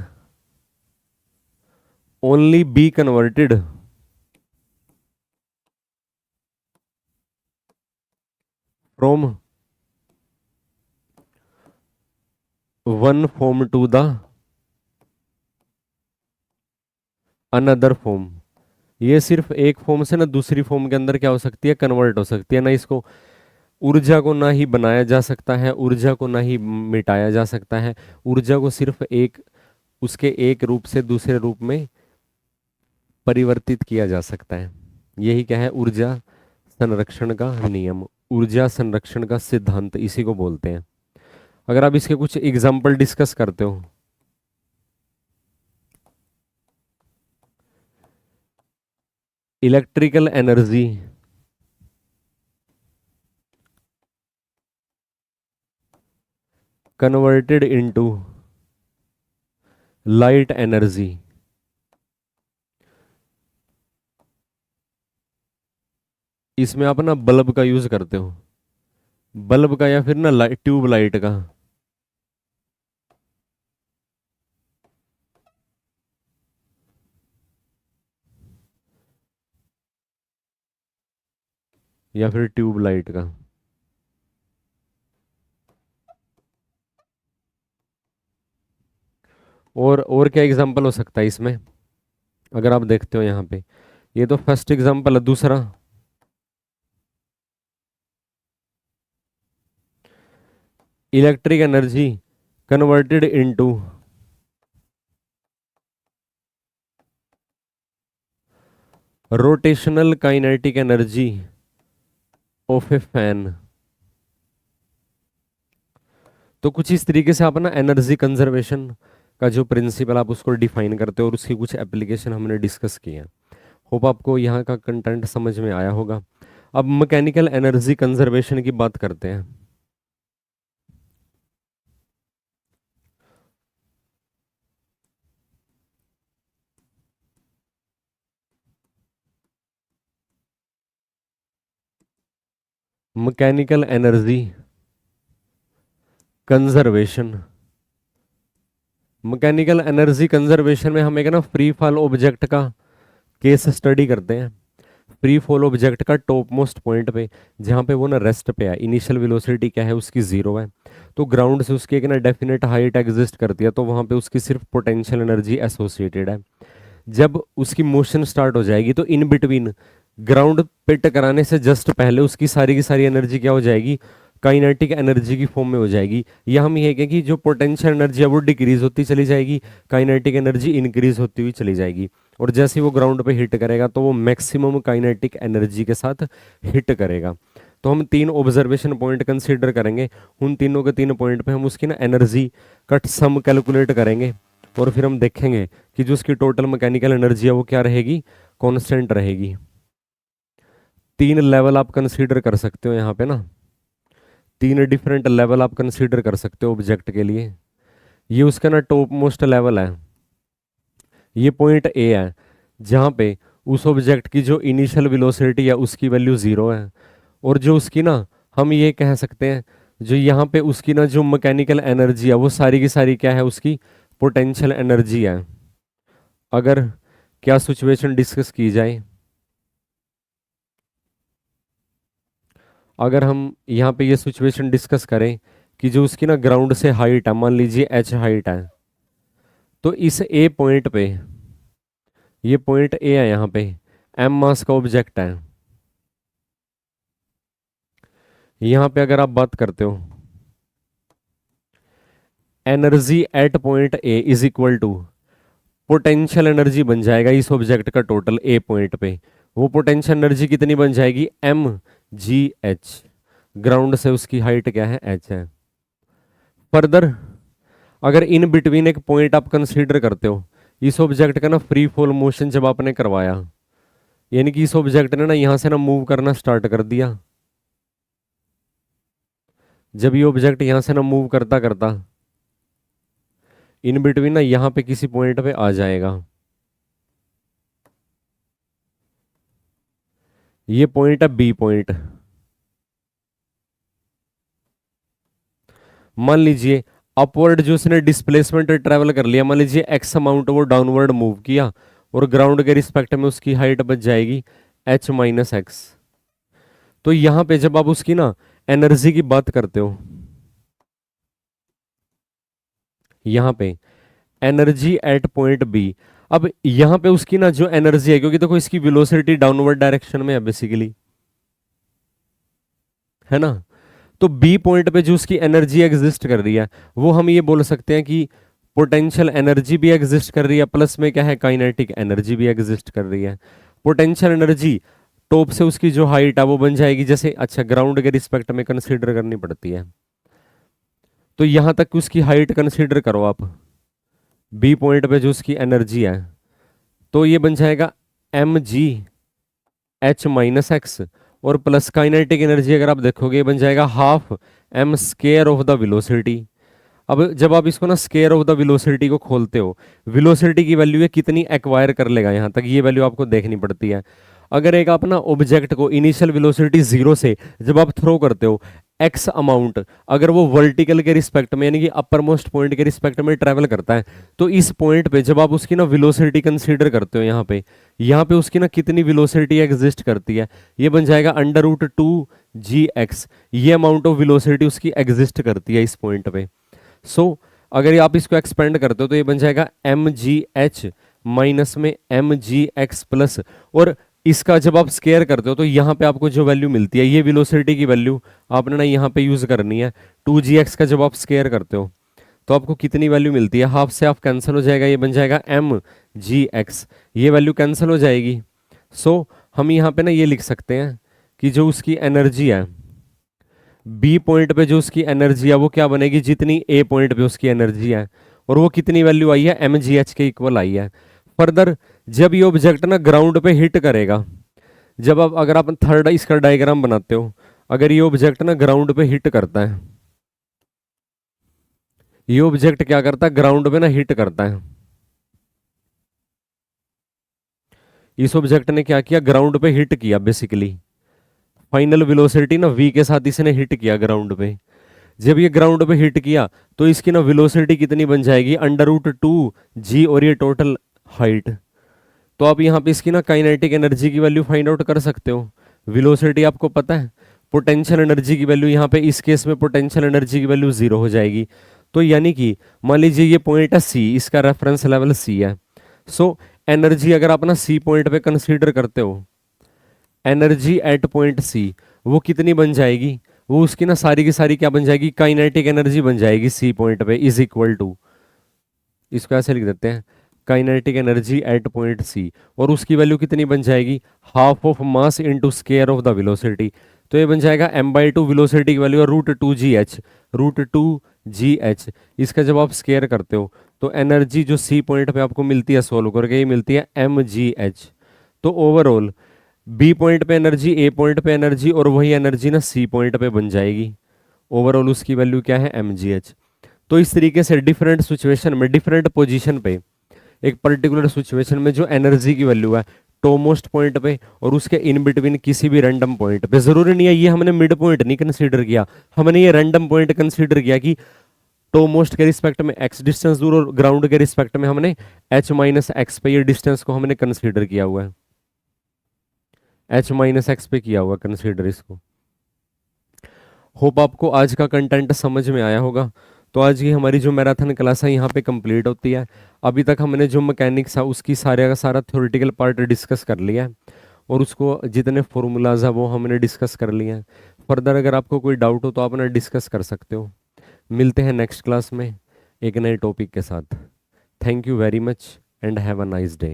only be converted from one form to the another form। ये सिर्फ एक फॉर्म से ना दूसरी फॉर्म के अंदर क्या हो सकती है, कन्वर्ट हो सकती है। ना इसको ऊर्जा को ना ही बनाया जा सकता है, ऊर्जा को ना ही मिटाया जा सकता है। ऊर्जा को सिर्फ एक, उसके एक रूप से दूसरे रूप में परिवर्तित किया जा सकता है। यही क्या है, ऊर्जा संरक्षण का नियम, ऊर्जा संरक्षण का सिद्धांत, इसी को बोलते हैं। अगर आप इसके कुछ एग्जाम्पल डिस्कस करते हो, electrical energy converted into light energy, इसमें आप ना बल्ब का यूज करते हो, बल्ब का या फिर ना लाइट, ट्यूब लाइट का, या फिर ट्यूब लाइट का। और क्या एग्जांपल हो सकता है इसमें, अगर आप देखते हो यहाँ पे, ये तो फर्स्ट एग्जांपल है। दूसरा, electric energy converted into rotational kinetic energy of A fan. तो कुछ इस तरीके से आप ना एनर्जी कंजर्वेशन का जो प्रिंसिपल आप उसको डिफाइन करते हो, और उसकी कुछ एप्लीकेशन हमने डिस्कस किए हैं। होप आपको यहाँ का कंटेंट समझ में आया होगा। अब मैकेनिकल एनर्जी कंजर्वेशन की बात करते हैं। Mechanical energy conservation. Mechanical energy conservation में हम एक ना फ्री फॉल ऑब्जेक्ट का केस स्टडी करते हैं। फ्री फॉल ऑब्जेक्ट का टॉप मोस्ट पॉइंट पे, जहाँ पे वो ना रेस्ट पे है, इनिशियल वेलोसिटी क्या है उसकी जीरो है, तो ग्राउंड से उसकी एक ना डेफिनेट हाइट एग्जिस्ट करती है, तो वहाँ पे उसकी सिर्फ पोटेंशियल एनर्जी एसोसिएटेड है। जब उसकी मोशन स्टार्ट हो जाएगी तो इन बिटवीन ग्राउंड पे टकराने से जस्ट पहले उसकी सारी की सारी एनर्जी क्या हो जाएगी, काइनेटिक एनर्जी की फॉर्म में हो जाएगी। या हम ये कहें कि जो पोटेंशियल एनर्जी है वो डिक्रीज होती चली जाएगी, काइनेटिक एनर्जी इंक्रीज होती हुई चली जाएगी, और जैसे ही वो ग्राउंड पे हिट करेगा तो वो मैक्सिमम काइनेटिक एनर्जी के साथ हिट करेगा। तो हम तीन ऑब्जर्वेशन पॉइंट कंसीडर करेंगे, उन तीनों के तीन पॉइंट पे हम उसकी ना एनर्जी का सम कैलकुलेट करेंगे, और फिर हम देखेंगे कि जो उसकी टोटल मैकेनिकल एनर्जी है वो क्या रहेगी, कांस्टेंट रहेगी। तीन लेवल आप कंसीडर कर सकते हो यहाँ पे ना, तीन डिफरेंट लेवल आप कंसीडर कर सकते हो ऑब्जेक्ट के लिए। ये उसका ना टॉप मोस्ट लेवल है, ये पॉइंट ए है, जहाँ पे उस ऑब्जेक्ट की जो इनिशियल वेलोसिटी है उसकी वैल्यू जीरो है, और जो उसकी ना हम ये कह सकते हैं जो यहाँ पे उसकी ना जो मैकेनिकल एनर्जी है वो सारी की सारी क्या है, उसकी पोटेंशियल एनर्जी है। अगर क्या सिचुएशन डिस्कस की जाए, अगर हम यहाँ पे ये सिचुएशन डिस्कस करें कि जो उसकी ना ग्राउंड से हाइट है, मान लीजिए एच हाइट है, तो इस ए पॉइंट पे, ये पॉइंट ए है यहाँ पे, एम मास का ऑब्जेक्ट है। यहाँ पे अगर आप बात करते हो energy at point A is equal to potential energy बन जाएगा इस ऑब्जेक्ट का टोटल ए पॉइंट पे, वो पोटेंशियल एनर्जी कितनी बन जाएगी, एम जी एच, ग्राउंड से उसकी हाइट क्या है, एच है। फर्दर अगर इन बिटवीन एक पॉइंट आप कंसीडर करते हो, इस ऑब्जेक्ट का ना फ्री फॉल मोशन जब आपने करवाया, यानी कि इस ऑब्जेक्ट ने ना यहां से ना मूव करना स्टार्ट कर दिया, जब ये ऑब्जेक्ट यहां से ना मूव करता करता इन बिटवीन ना यहां पे किसी पॉइंट पे आ जाएगा, ये पॉइंट है बी पॉइंट। मान लीजिए अपवर्ड जो उसने डिस्प्लेसमेंट ट्रेवल कर लिया, मान लीजिए एक्स अमाउंट वो डाउनवर्ड मूव किया, और ग्राउंड के रिस्पेक्ट में उसकी हाइट बच जाएगी एच माइनस एक्स। तो यहां पे जब आप उसकी ना एनर्जी की बात करते हो, यहां पे एनर्जी एट पॉइंट बी, अब यहां पे उसकी ना जो एनर्जी है, क्योंकि देखो इसकी वेलोसिटी डाउनवर्ड डायरेक्शन में है बेसिकली, है ना, तो बी पॉइंट पे जो उसकी एनर्जी एग्जिस्ट कर रही है वो हम ये बोल सकते हैं कि पोटेंशियल एनर्जी भी एग्जिस्ट कर रही है, प्लस में क्या है, काइनेटिक एनर्जी भी एग्जिस्ट कर रही है। पोटेंशियल एनर्जी टॉप से उसकी जो हाइट है वो बन जाएगी, जैसे अच्छा ग्राउंड के रिस्पेक्ट में कंसीडर करनी पड़ती है, तो यहां तक उसकी हाइट कंसीडर करो आप, बी पॉइंट पे जो उसकी एनर्जी है, तो ये बन जाएगा M G H minus X, और प्लस काइनेटिक एनर्जी अगर आप देखोगे बन जाएगा half M square of the velocity. अब जब आप इसको ना स्केयर ऑफ द वेलोसिटी को खोलते हो, वेलोसिटी की वैल्यू है कितनी एक्वायर कर लेगा, यहां तक ये वैल्यू आपको देखनी पड़ती है। अगर एक आप ना ऑब्जेक्ट को इनिशियल वेलोसिटी जीरो से जब आप थ्रो करते हो, एक्स अमाउंट अगर वो वर्टिकल के रिस्पेक्ट में यानी कि अपर मोस्ट पॉइंट के रिस्पेक्ट में ट्रेवल करता है, तो इस पॉइंट पे जब आप उसकी ना वेलोसिटी कंसीडर करते हो, यहाँ पे उसकी ना कितनी वेलोसिटी एग्जिस्ट करती है, ये बन जाएगा अंडर रूट टू जी एक्स, ये अमाउंट ऑफ वेलोसिटी उसकी एग्जिस्ट करती है इस पॉइंट पे। सो अगर आप इसको एक्सपेंड करते हो तो ये बन जाएगा एम जी एच माइनस में एम जी एक्स प्लस, और इसका जब आप स्केयर करते हो तो यहाँ पे आपको जो वैल्यू मिलती है, ये वेलोसिटी की वैल्यू आपने ना यहाँ पे यूज करनी है, टू जी एक्स का जब आप स्केयर करते हो तो आपको कितनी वैल्यू मिलती है, हाफ से हाफ कैंसिल हो जाएगा, ये बन जाएगा एम जी एक्स, ये वैल्यू कैंसिल हो जाएगी। सो हम यहाँ पे ना ये लिख सकते हैं कि जो उसकी एनर्जी है, बी पॉइंट पे जो उसकी एनर्जी है वो क्या बनेगी, जितनी ए पॉइंट पे उसकी एनर्जी है, और वो कितनी वैल्यू आई है, एम जी एच के इक्वल आई है। फर्दर जब ये ऑब्जेक्ट ना ग्राउंड पे हिट करेगा, जब आप अगर आप थर्ड इसका डायग्राम बनाते हो, अगर ये ऑब्जेक्ट ना ग्राउंड पे हिट करता है, ये ऑब्जेक्ट क्या करता है, ग्राउंड पे ना हिट करता है, इस ऑब्जेक्ट ने क्या किया, ग्राउंड पे हिट किया बेसिकली। फाइनल वेलोसिटी ना v के साथ इसने हिट किया ग्राउंड पे। जब ये ग्राउंड पे हिट किया तो इसकी ना वेलोसिटी कितनी बन जाएगी, √2g, और ये टोटल हाइट। तो आप यहाँ पे इसकी ना काइनेटिक एनर्जी की वैल्यू फाइंड आउट कर सकते हो। वेलोसिटी आपको पता है, पोटेंशियल एनर्जी की वैल्यू यहाँ पे इस केस में पोटेंशियल एनर्जी की वैल्यू 0 हो जाएगी। तो यानी कि मान लीजिए ये पॉइंट है सी, इसका रेफरेंस लेवल सी है। सो एनर्जी अगर आप ना सी पॉइंट पे कंसीडर करते हो, एनर्जी एट पॉइंट सी वो कितनी बन जाएगी, वो उसकी ना सारी की सारी क्या बन जाएगी, काइनेटिक एनर्जी बन जाएगी सी पॉइंट पे इज इक्वल टू, इसको ऐसे लिख देते हैं, kinetic energy at point C, और उसकी वैल्यू कितनी बन जाएगी, half of mass into square of the velocity. तो ये बन जाएगा m/2, वेलोसिटी की वैल्यू है √2gh, √2gh। इसका जब आप स्क्वायर करते हो तो एनर्जी जो सी पॉइंट पे आपको मिलती है सोल्व करके, ये मिलती है mgh। तो ओवरऑल बी पॉइंट पे एनर्जी, ए पॉइंट पे एनर्जी, और वही एनर्जी ना सी पॉइंट पे बन जाएगी। ओवरऑल उसकी वैल्यू क्या है, mgh। तो इस तरीके से डिफरेंट सिचुएशन में, डिफरेंट पोजीशन पे, एक पर्टिकुलर सिचुएशन में जो एनर्जी की वैल्यू है टॉपमोस्ट पॉइंट पे और उसके इन बिटवीन किसी भी रैंडम पॉइंट पे, जरूरी नहीं है ये हमने मिड पॉइंट नहीं कंसीडर किया, हमने ये रैंडम पॉइंट कंसीडर किया कि टॉपमोस्ट के रिस्पेक्ट में x डिस्टेंस दूर और ग्राउंड के रिस्पेक्ट में हमने h-x पे ये डिस्टेंस को हमने कंसीडर किया हुआ है, h-x पे किया हुआ कंसीडर इसको। होप आपको आज का कंटेंट समझ में आया होगा। तो आज की हमारी जो मैराथन क्लास है यहाँ पे कंप्लीट होती है। अभी तक हमने जो मैकेनिक्स है उसकी सारे का सारा थ्योरेटिकल पार्ट डिस्कस कर लिया है, और उसको जितने फॉर्मूलाज है वो हमने डिस्कस कर लिए हैं। फर्दर अगर आपको कोई डाउट हो तो आप ना डिस्कस कर सकते हो। मिलते हैं नेक्स्ट क्लास में एक नए टॉपिक के साथ। Thank you very much and have a nice day.